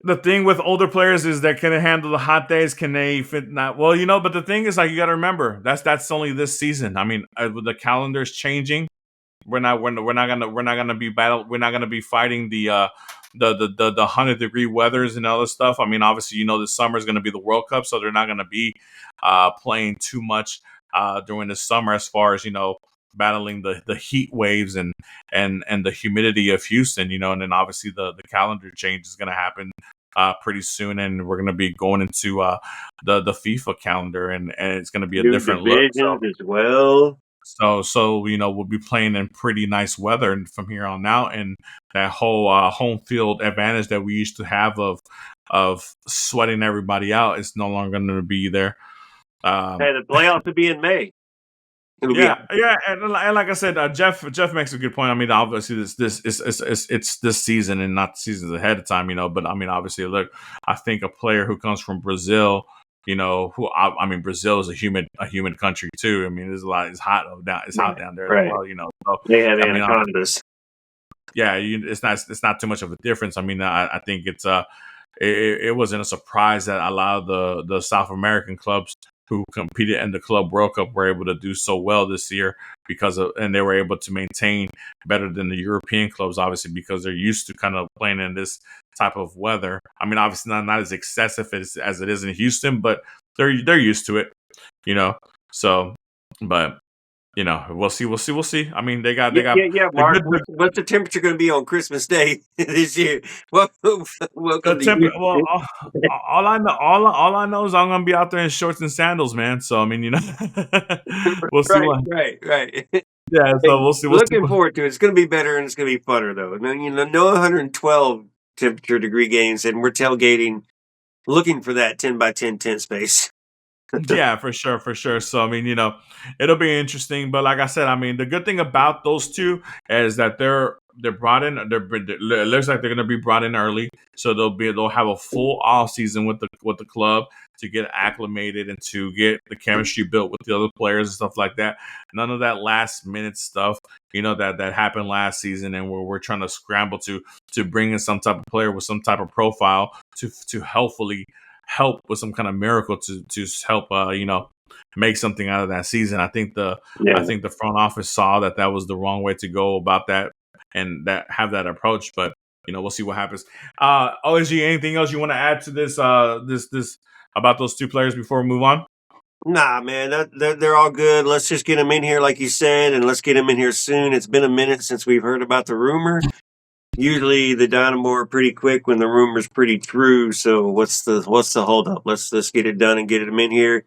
the thing with older players is that can they handle the hot days? Can they fit not? Well, but the thing is, like, you got to remember that's only this season. I mean, with the calendar's changing, we're not gonna be We're not gonna be fighting the 100-degree weathers and other stuff. I mean, obviously, this summer is going to be the World Cup, so they're not going to be playing too much during the summer, as far as battling the heat waves and the humidity of Houston. And then obviously the calendar change is going to happen pretty soon, and we're going to be going into the FIFA calendar, and it's going to be a different look. So, as well. So we'll be playing in pretty nice weather from here on out, and that whole home field advantage that we used to have of sweating everybody out is no longer going to be there. The playoffs will be in May. Yeah, and like I said, Jeff makes a good point. I mean, obviously it's this season and not seasons ahead of time, But I mean, obviously, look, I think a player who comes from Brazil, Brazil is a humid country too. I mean, it's hot down there as well, So, they have anacondas. It's not too much of a difference. I mean, I think it wasn't a surprise that a lot of the South American clubs who competed in the Club World Cup were able to do so well this year and they were able to maintain better than the European clubs, obviously, because they're used to kind of playing in this type of weather. I mean, obviously not as excessive as it is in Houston, but they're used to it, So, but we'll see. I mean, they got Mark, what's the temperature going to be on Christmas Day this year? Welcome well, all I know is I'm going to be out there in shorts and sandals, man. So I mean, we'll see. Right. Yeah, so we'll see. Looking forward to it. It's going to be better and it's going to be funner though. No 112 temperature degree games, and we're tailgating, looking for that 10 by 10 tent space. Yeah, for sure, for sure. So I mean, it'll be interesting. But like I said, I mean, the good thing about those two is that they're brought in. It looks like they're going to be brought in early, so they'll have a full off season with the club to get acclimated and to get the chemistry built with the other players and stuff like that. None of that last minute stuff, that happened last season, and we're trying to scramble to bring in some type of player with some type of profile to helpfully help with some kind of miracle to help make something out of that season. Yeah. I think the front office saw that was the wrong way to go about that and that have that approach. But we'll see what happens. OSG, anything else you want to add to this about those two players before we move on? Nah, man, they're all good. Let's just get them in here, like you said, and let's get them in here soon. It's been a minute since we've heard about the rumor. Usually, the Dynamo are pretty quick when the rumor's pretty true. So, what's the holdup? Let's get it done and get them in here.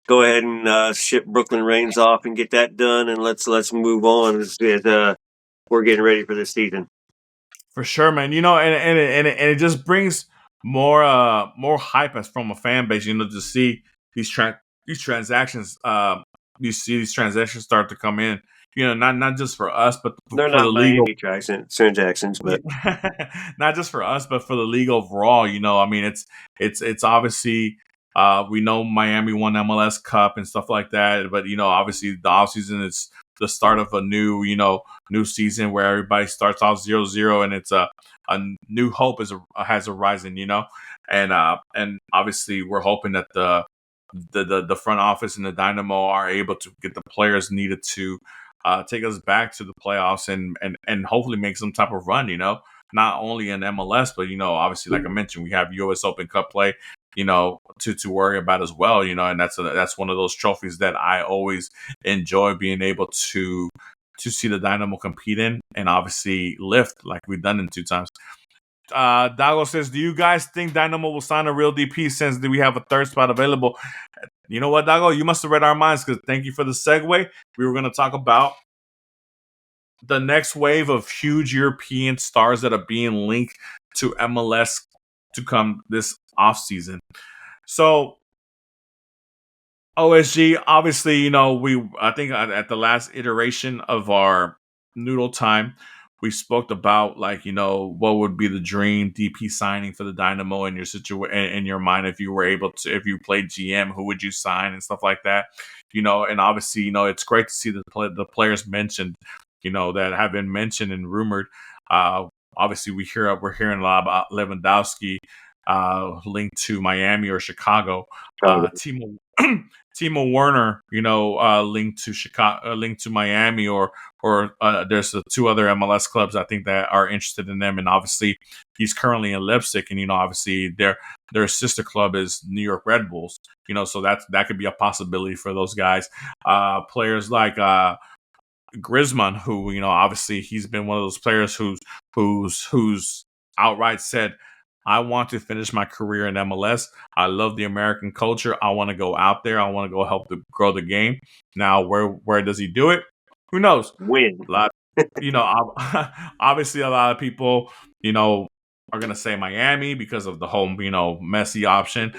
Go ahead and ship Brooklyn Reigns off and get that done, and let's move on. We're getting ready for this season. For sure, man. And it just brings more hype as from a fan base. To see these transactions. You see these transactions start to come in. Not just for us, but They're for the not league. Miami transactions, but Not just for us, but for the league overall. I mean, it's obviously we know Miami won MLS Cup and stuff like that, but obviously the offseason is the start of a new season where everybody starts off 0-0, and it's a new hope has arisen. And obviously we're hoping that the front office and the Dynamo are able to get the players needed to take us back to the playoffs and hopefully make some type of run. Not only in MLS, but obviously, like I mentioned, we have U.S. Open Cup play, to worry about as well. And that's one of those trophies that I always enjoy being able to see the Dynamo compete in and obviously lift like we've done in 2 times. Dago says, do you guys think Dynamo will sign a real DP since we have a third spot available? You know what, Dago? You must have read our minds, because thank you for the segue. We were going to talk about the next wave of huge European stars that are being linked to MLS to come this offseason. So, OSG, obviously, I think at the last iteration of our Noodle Time, we spoke about what would be the dream DP signing for the Dynamo in your in your mind if you were able to, if you played GM, who would you sign and stuff like that. And obviously, it's great to see the players mentioned, that have been mentioned and rumored. Obviously, we're hearing a lot about Lewandowski linked to Miami or Chicago. Timo Werner, linked to Chicago, linked to Miami, or there's the 2 other MLS clubs I think that are interested in them, and obviously he's currently in Leipzig, and obviously their sister club is New York Red Bulls, so that could be a possibility for those guys. Players like Griezmann, who obviously he's been one of those players who's outright said, I want to finish my career in MLS. I love the American culture. I want to go out there. I want to go help to grow the game. Now, where does he do it? Who knows? win. A lot, obviously, a lot of people, are gonna say Miami because of the whole, Messi option.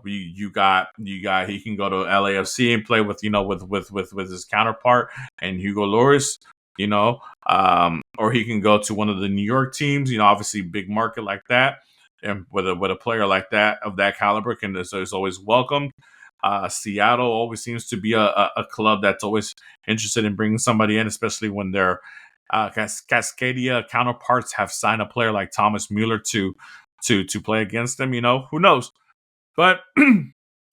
You got he can go to LAFC and play with with his counterpart and Hugo Lloris. Or he can go to one of the New York teams, obviously big market like that. And with a player like that, of that caliber, is always welcomed. Seattle always seems to be a club that's always interested in bringing somebody in, especially when their Cascadia counterparts have signed a player like Thomas Mueller to play against them. Who knows? But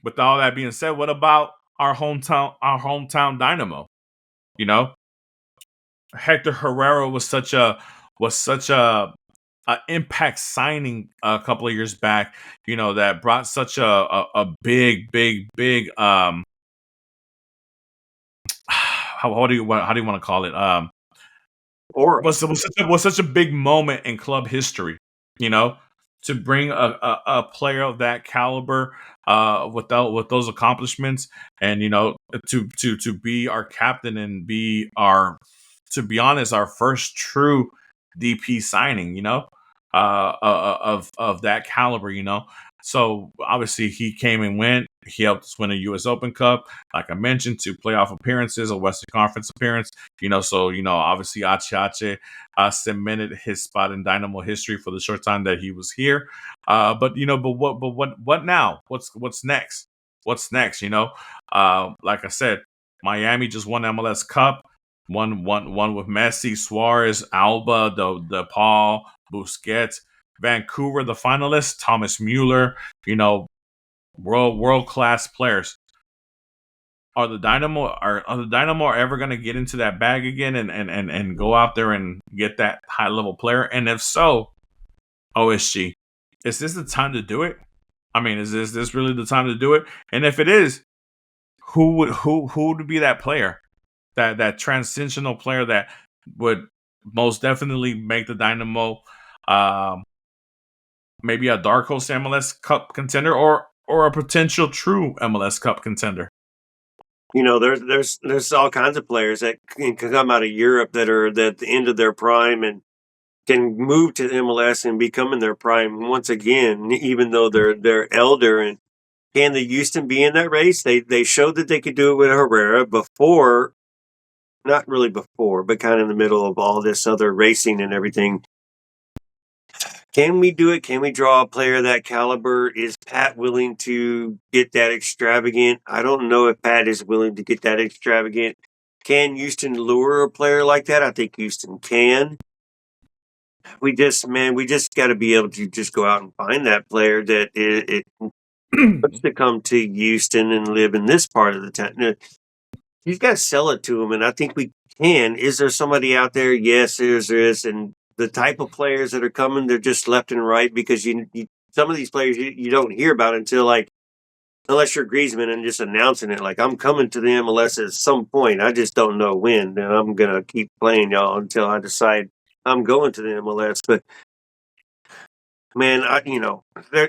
with all that being said, what about our hometown Dynamo? Hector Herrera was such a impact signing a couple of years back, that brought such a big how do you want to call it, Or was such a big moment in club history, to bring a player of that caliber with those accomplishments, and to be our captain and be our, to be honest, our first true DP signing, of that caliber. So obviously he came and went. He helped us win a U.S. Open Cup, like I mentioned, 2 playoff appearances, a Western Conference appearance. So obviously Ache cemented his spot in Dynamo history for the short time that he was here. But what now? What's next? What's next? Like I said, Miami just won MLS Cup. One with Messi, Suarez, Alba, the Paul, Busquets. Vancouver, the finalists, Thomas Mueller. World class players. Are the Dynamo ever going to get into that bag again and go out there and get that high level player? And if so, OSG, is this the time to do it? I mean, is this really the time to do it? And if it is, who would be that player? That transitional player that would most definitely make the Dynamo maybe a dark horse MLS Cup contender or a potential true MLS Cup contender. There's all kinds of players that can come out of Europe that are at the end of their prime and can move to MLS and become in their prime once again, even though they're elder. And can the Houston be in that race? They showed that they could do it with Herrera before, not really before, but kind of in the middle of all this other racing and everything. Can we do it? Can we draw a player of that caliber? Is Pat willing to get that extravagant? I don't know if Pat is willing to get that extravagant. Can Houston lure a player like that? I think Houston can. We just got to be able to just go out and find that player that it wants to come to Houston and live in this part of the town. You've got to sell it to them, and I think we can. Is there somebody out there? Yes, there is, and the type of players that are coming, they're just left and right because some of these players you don't hear about until unless you're Griezmann and just announcing it like I'm coming to the MLS at some point. I just don't know when, and I'm gonna keep playing y'all until I decide I'm going to the MLS. But man,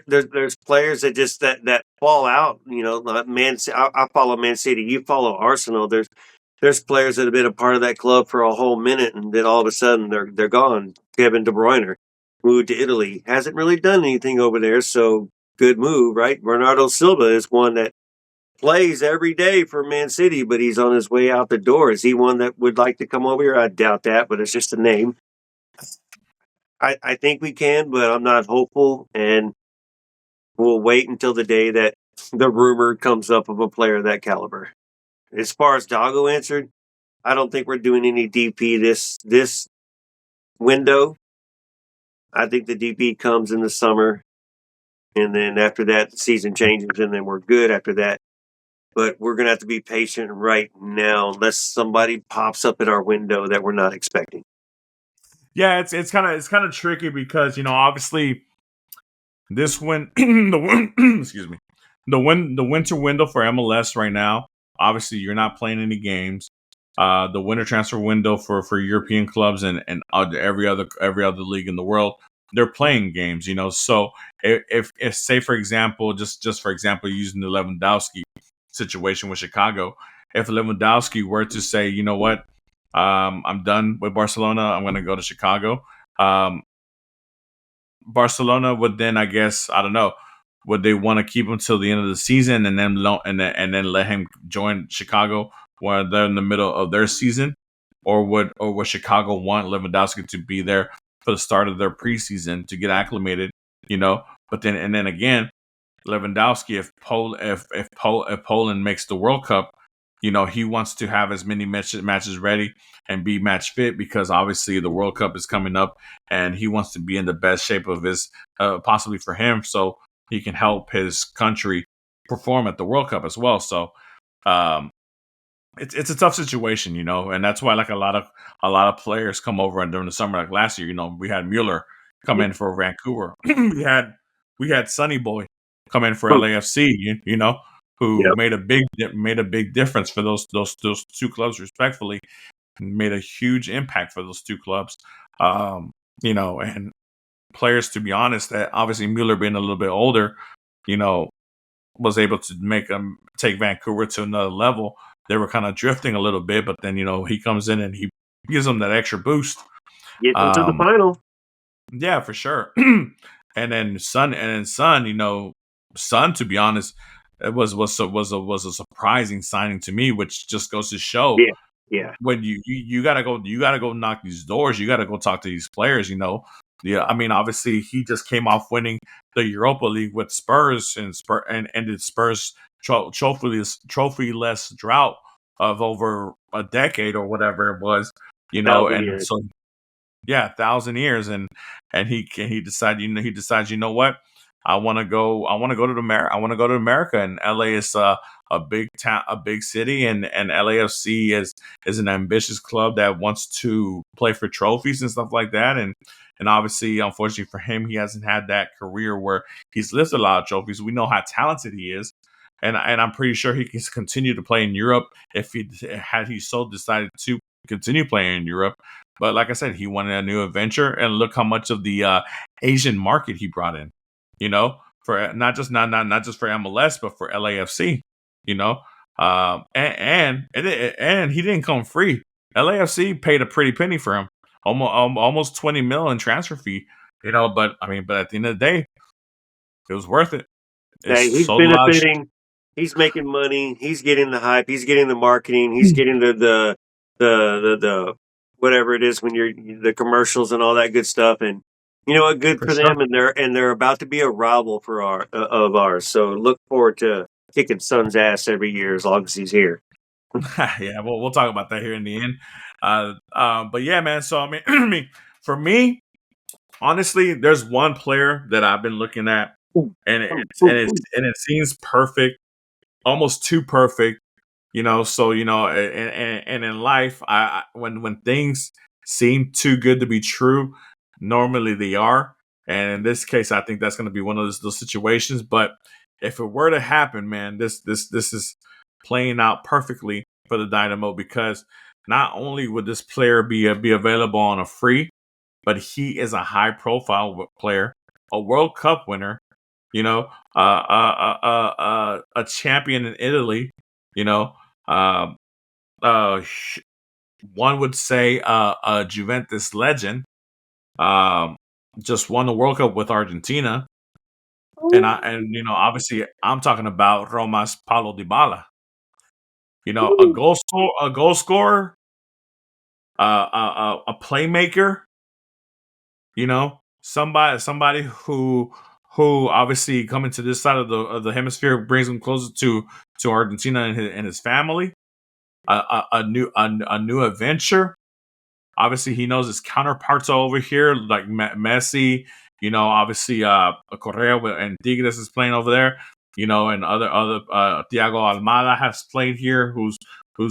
there's players that just that fall out. I follow Man City. You follow Arsenal. There's players that have been a part of that club for a whole minute, and then all of a sudden they're gone. Kevin De Bruyne moved to Italy, hasn't really done anything over there, so good move, right? Bernardo Silva is one that plays every day for Man City, but he's on his way out the door. Is he one that would like to come over here? I doubt that, but it's just a name. I think we can, but I'm not hopeful, and we'll wait until the day that the rumor comes up of a player of that caliber. As far as Doggo answered, I don't think we're doing any DP this window. I think the DP comes in the summer, and then after that, the season changes, and then we're good after that. But we're going to have to be patient right now unless somebody pops up at our window that we're not expecting. Yeah, it's kind of tricky because obviously this excuse me, the winter window for MLS right now. Obviously, you're not playing any games. The winter transfer window for European clubs and every other league in the world, they're playing games. So if say for example, just for example, using the Lewandowski situation with Chicago, if Lewandowski were to say, you know what, I'm done with Barcelona, I'm going to go to Chicago. Barcelona would then, I guess, I don't know, would they want to keep him till the end of the season and then let him join Chicago while they're in the middle of their season, or would Chicago want Lewandowski to be there for the start of their preseason to get acclimated? But then again, Lewandowski, if Poland makes the World Cup, he wants to have as many matches ready and be match fit because obviously the World Cup is coming up and he wants to be in the best shape of his possibly for him so he can help his country perform at the World Cup as well. So it's a tough situation, and that's why like a lot of players come over and during the summer, like last year, we had Mueller come in for Vancouver. we had Sonny Boy come in for LAFC, who made a big difference for those two clubs, respectfully, made a huge impact for those two clubs. And players, to be honest, that obviously Mueller being a little bit older, was able to make them take Vancouver to another level. They were kind of drifting a little bit, but then he comes in and he gives them that extra boost. Get them to the final. Yeah, for sure. And then Son, to be honest, It was a surprising signing to me, which just goes to show Yeah, yeah, when you gotta go knock these doors. You gotta go talk to these players. Yeah. I mean, obviously, he just came off winning the Europa League with Spurs and ended Spurs trophyless drought of over a decade or whatever it was. 1,000 years. So yeah, 1,000 years, and he decided, he decides, you know what, I want to go to America. I want to go to America, and LA is a big town, a big city, and LAFC is an ambitious club that wants to play for trophies and stuff like that, and obviously, unfortunately for him, he hasn't had that career where he's lifted a lot of trophies. We know how talented he is. And I'm pretty sure he can continue to play in Europe if he so decided to continue playing in Europe. But like I said, he wanted a new adventure, and look how much of the Asian market he brought in. For not just for MLS, but for LAFC. You know, and he didn't come free. LAFC paid a pretty penny for him, almost 20 mil in transfer fee. But at the end of the day, it was worth it. Hey, he's benefiting. He's making money. He's getting the hype. He's getting the marketing. He's getting the whatever it is when you're the commercials and all that good stuff. And you know what? Good for them. And they're about to be a rival for of ours. So look forward to kicking Son's ass every year as long as he's here. Yeah, we'll talk about that here in the end. But yeah, man. So I mean, for me, honestly, there's one player that I've been looking at, and it seems perfect, almost too perfect. So and in life, when things seem too good to be true, normally they are. And in this case, I think that's going to be one of those situations. But if it were to happen, man, this is playing out perfectly for the Dynamo, because not only would this player be available on a free, but he is a high profile player, a World Cup winner, a champion in Italy, one would say a Juventus legend, just won the World Cup with Argentina. And obviously I'm talking about Roma's Paulo Dybala. A goal scorer, a playmaker. Somebody who obviously coming to this side of the hemisphere brings him closer to Argentina and his family. A new adventure. Obviously, he knows his counterparts over here, like Messi. Obviously, Correa and Tigres is playing over there. And other Thiago Almada has played here, who's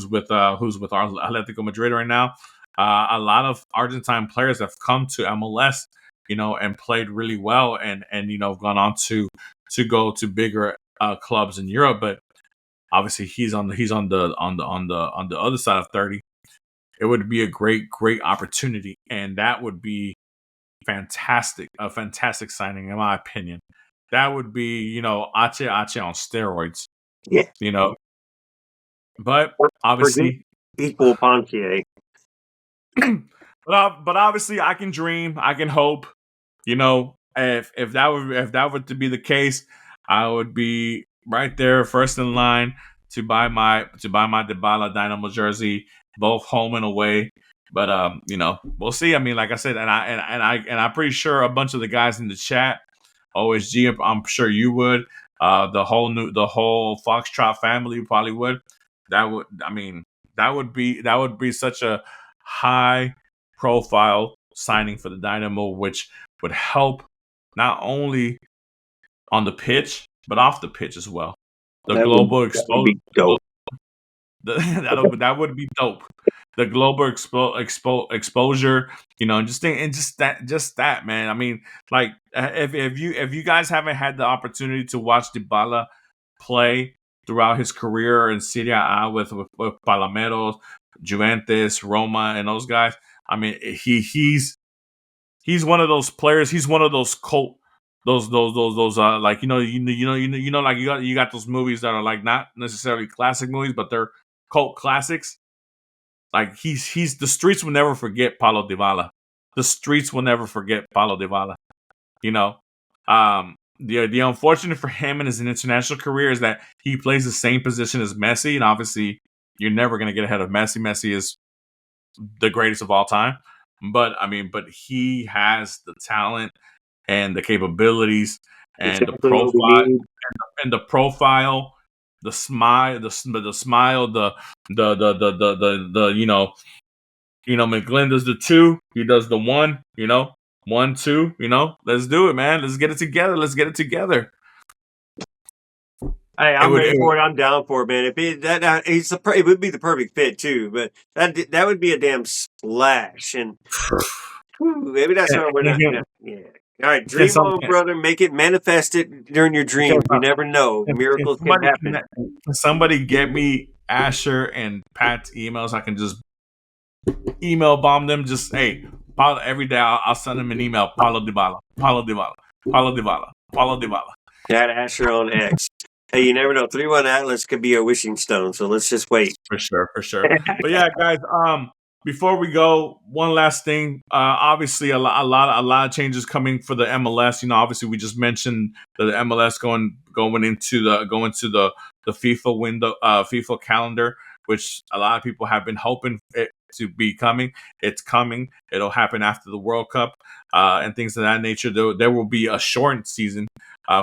with our Atletico Madrid right now. A lot of Argentine players have come to MLS, and played really well, and gone on to go to bigger clubs in Europe. But obviously, he's on the other side of 30. It would be a great opportunity, and that would be a fantastic signing, in my opinion. That would be, Ache on steroids. Yeah. But obviously, equal Pontier. but obviously, I can dream, I can hope. If that were to be the case, I would be right there, first in line to buy my Dybala Dynamo jersey, both home and away. But we'll see. I mean, like I said, and I'm pretty sure a bunch of the guys in the chat, OSG, I'm sure you would. The whole Foxtrot family probably would. That would be such a high profile signing for the Dynamo, which would help not only on the pitch but off the pitch as well. The global exposure. That would be dope. The global exposure, just that, man. I mean, like, if you guys haven't had the opportunity to watch Dybala play throughout his career in Serie A with Palmeiras, Juventus, Roma, and those guys, I mean, he's one of those players. He's one of those cult. Those like like you got those movies that are like not necessarily classic movies, but they're cult classics. Like he's the streets will never forget Paulo Dybala. The streets will never forget Paulo Dybala. the unfortunate for him in his international career is that he plays the same position as Messi, and obviously you're never going to get ahead of Messi. Messi is the greatest of all time, but he has the talent and the capabilities and Exactly what we need. the profile, the smile, the smile, the McGlynn does the 2, he does the 1, 1, 2, let's do it, man. Let's get it together. Let's get it together. Hey, I'm ready for it. I'm down for it, man. If it would be the perfect fit too, but that would be a damn splash, and maybe that's what we're not. Yeah. All right, dream on, brother. Make it, manifest it during your dreams. You never know. Miracles can happen. Can somebody get me Asher and Pat's emails? I can just email bomb them. Just, hey, Paulo, every day I'll send them an email. Paulo Dybala, Paulo Dybala, Paulo Dybala, Paulo Dybala. That Asher on X. Hey, you never know. 3-1 Atlas could be a wishing stone, so let's just wait. For sure. But yeah, guys, before we go, one last thing. Obviously, a lot of changes coming for the MLS. Obviously, we just mentioned the MLS going into the FIFA window, FIFA calendar, which a lot of people have been hoping it to be coming. It's coming. It'll happen after the World Cup and things of that nature. There will be a shortened season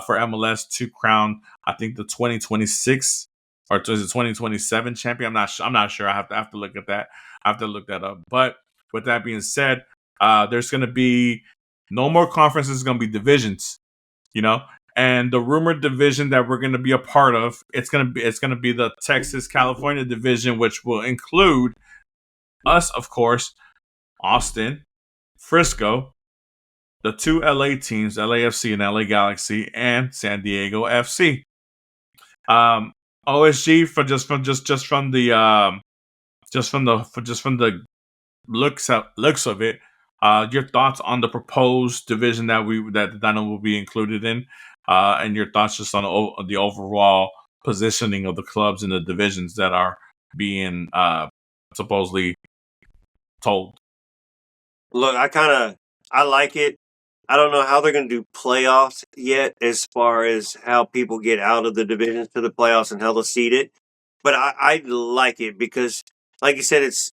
for MLS to crown, I think, the 2026 or is it 2027 champion. I'm not sure. I have to look at that. I have to look that up. But with that being said, there's going to be no more conferences. It's going to be divisions, and the rumored division that we're going to be a part of, it's going to be the Texas California division, which will include us, of course, Austin, Frisco, the 2 LA teams, LAFC and LA Galaxy, and San Diego FC. OSG from the looks of it. Your thoughts on the proposed division that the Dynamo will be included in, and your thoughts just on the overall positioning of the clubs in the divisions that are being supposedly told. Look, I like it. I don't know how they're going to do playoffs yet, as far as how people get out of the divisions to the playoffs and how they'll seed it. But I like it because, like you said, it's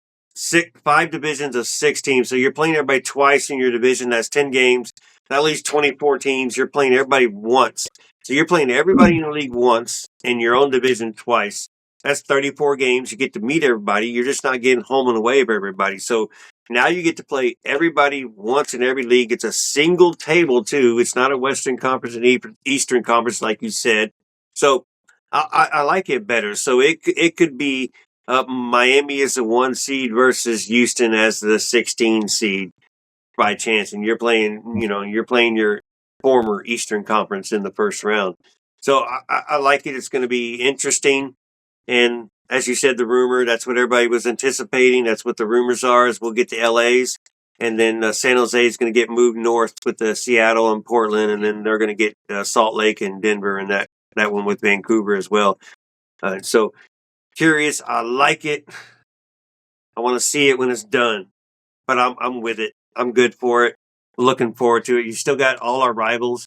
5 divisions of 6 teams. So you're playing everybody twice in your division. That's 10 games. That leaves 24 teams. You're playing everybody once. So you're playing everybody in the league once in your own division twice. That's 34 games. You get to meet everybody. You're just not getting home and away of everybody. So now you get to play everybody once in every league. It's a single table, too. It's not a Western Conference and Eastern Conference, like you said. So I like it better. So it could be Miami as a 1 seed versus Houston as the 16 seed by chance. And you're playing your former Eastern Conference in the first round. So I like it. It's going to be interesting. And as you said, the rumor, that's what everybody was anticipating. That's what the rumors are, is we'll get the LAs. And then San Jose is going to get moved north with the Seattle and Portland. And then they're going to get Salt Lake and Denver and that one with Vancouver as well. So curious. I like it. I want to see it when it's done. But I'm with it. I'm good for it. Looking forward to it. You still got all our rivals.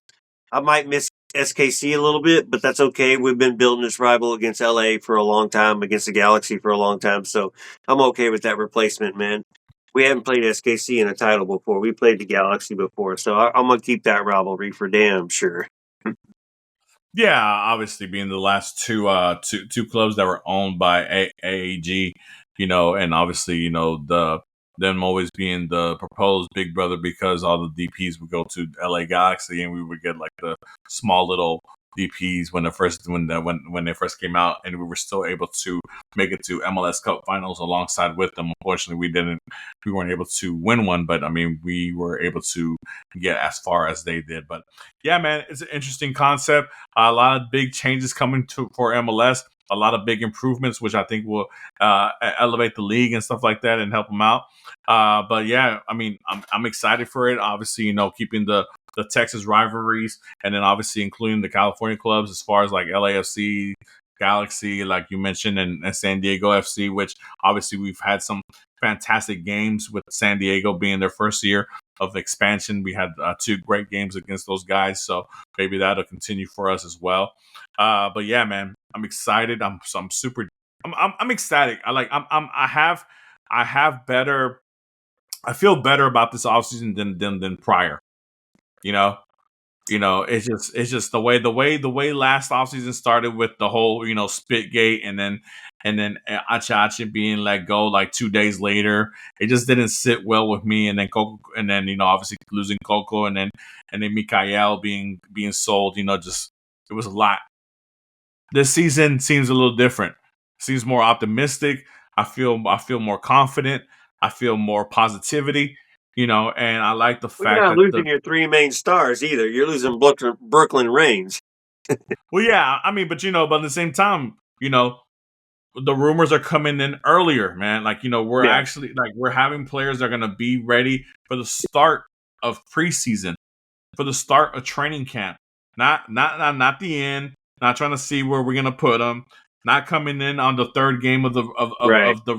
I might miss SKC a little bit, but that's okay. We've been building this rival against LA for a long time, against the Galaxy for a long time, so I'm okay with that replacement, man. We haven't played SKC in a title before. We played the Galaxy before, so I'm going to keep that rivalry for damn sure. Yeah, obviously being the last two clubs that were owned by AAG, and obviously, them always being the proposed big brother, because all the DPs would go to LA Galaxy and we would get like the small little DPs when they first came out, and we were still able to make it to MLS Cup finals alongside with them. Unfortunately, we weren't able to win one, but we were able to get as far as they did. But yeah, man, it's an interesting concept. A lot of big changes coming for MLS. A lot of big improvements, which I think will elevate the league and stuff like that and help them out. But yeah, I'm excited for it. Obviously, keeping the Texas rivalries, and then obviously including the California clubs as far as like LAFC, Galaxy, like you mentioned, and San Diego FC, which obviously we've had some fantastic games with San Diego being their first year of expansion. We had 2 great games against those guys, so maybe that'll continue for us as well. But yeah, man, I'm excited. I'm super. I'm ecstatic. I have better. I feel better about this offseason than prior. You know, it's just the way last offseason started with the whole Spitgate, and then Achachi being let go like 2 days later. It just didn't sit well with me. And then Coco, and then obviously losing Coco, and then Mikael being sold. Just it was a lot. This season seems a little different. Seems more optimistic. I feel more confident. I feel more positivity. And I like the Well, you're fact not that losing your 3 main stars either. You're losing Brooklyn Reigns. well, yeah, I mean, but at the same time, the rumors are coming in earlier, man. Like, we're Yeah. actually we're having players that are gonna be ready for the start of preseason, for the start of training camp. Not the end. Not trying to see where we're gonna put them. Not coming in on the third game of the Right. of the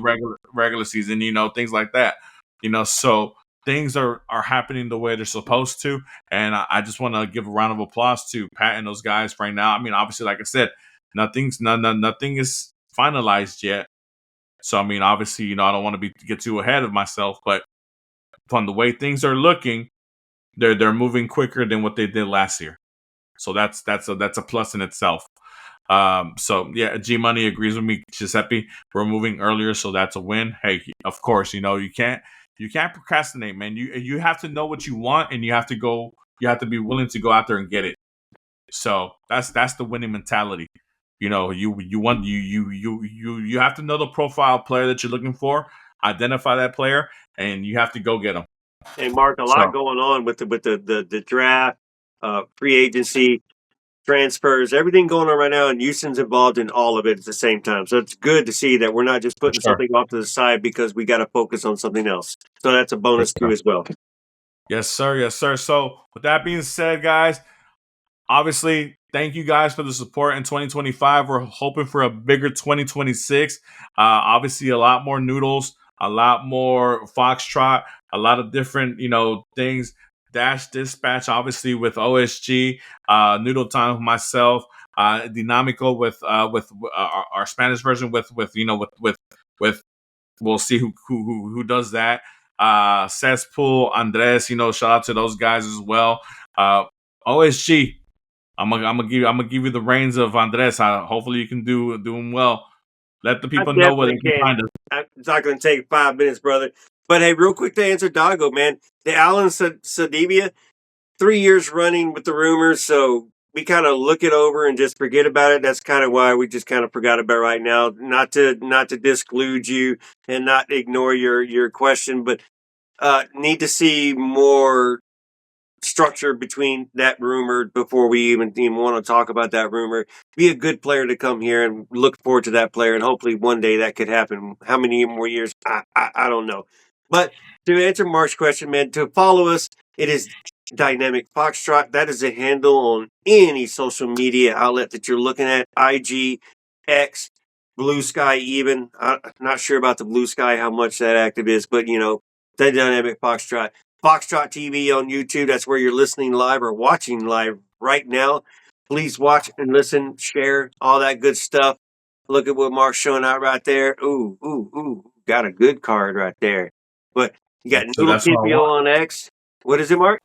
regular season. Things like that. So things are happening the way they're supposed to, and I just want to give a round of applause to Pat and those guys right now. I mean, obviously, like I said, nothing is finalized yet. So I mean, obviously, I don't want to get too ahead of myself, but from the way things are looking, they're moving quicker than what they did last year. So that's a plus in itself. So yeah, G Money agrees with me, Giuseppe. We're moving earlier, so that's a win. Hey, of course, you can't procrastinate, man. You have to know what you want, and you have to go. You have to be willing to go out there and get it. So that's the winning mentality. You have to know the profile player that you're looking for, identify that player, and you have to go get them. Hey, Mark, a lot So going on with the draft, free agency, transfers, everything going on right now, and Houston's involved in all of it at the same time. So it's good to see that we're not just for putting sure, something off to the side because we got to focus on something else. So that's a for bonus too sure. as well. Yes, sir. Yes, sir. So with that being said, guys, obviously, thank you guys for the support in 2025. We're hoping for a bigger 2026. Obviously, a lot more noodles, a lot more Foxtrot, a lot of different, things. Dash Dispatch, obviously, with OSG, Noodle Time with myself, Dinamico with our Spanish version with we'll see who does that. Cesspool, Andres, shout out to those guys as well. OSG, I'm gonna give you the reins of Andres. Hopefully you can do him well. Let the I people know where they definitely can can. find us. It's not going to take 5 minutes, brother. But hey, real quick to answer Dago, man, the Alan Segovia, 3 years running with the rumors, so we kind of look it over and just forget about it. That's kind of why we just kind of forgot about it right now. Not to disclude you and not ignore your question, but need to see more structure between that rumor before we even want to talk about that rumor. Be a good player to come here and look forward to that player, and hopefully one day that could happen. How many more years? I don't know. But to answer Mark's question, man, to follow us, it is Dynamic Foxtrot. That is a handle on any social media outlet that you're looking at. IG, X, Blue Sky, even. I'm not sure about the Blue Sky, how much that active is, but the Dynamic Foxtrot. Foxtrot TV on YouTube. That's where you're listening live or watching live right now. Please watch and listen, share, all that good stuff. Look at what Mark's showing out right there. Ooh, ooh, ooh. Got a good card right there. But you got So Noodle that's what I want. TPO on X. What is it, Mark?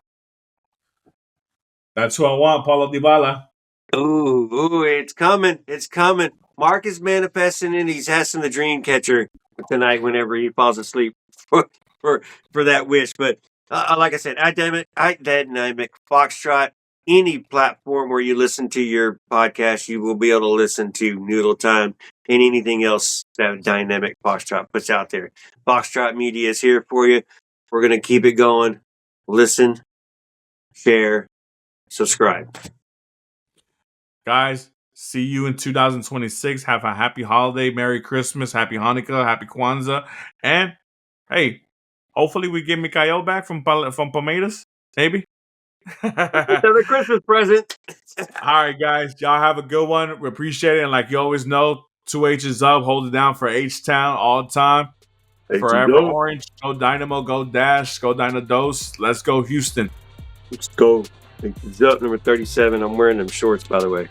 That's what I want, Paulo Dybala. Ooh, ooh, it's coming. It's coming. Mark is manifesting and he's asking the dream catcher tonight whenever he falls asleep for for that wish. But like I said, I dynamic Foxtrot. Any platform where you listen to your podcast, you will be able to listen to Noodle Time and anything else that Dynamic Foxtrot puts out there. Foxtrot Media is here for you. We're gonna keep it going. Listen, share, subscribe. Guys, see you in 2026. Have a happy holiday, Merry Christmas, Happy Hanukkah, Happy Kwanzaa, and hey, hopefully we get Mikael back from Palmeiras, maybe. Another Christmas present. All right, guys. Y'all have a good one. We appreciate it. And like you always know, 2H is up. Hold it down for H Town all the time. There you Forever go. Orange. Go Dynamo. Go Dash. Go Dynados. Let's go Houston. Let's go. It's up number 37. I'm wearing them shorts, by the way.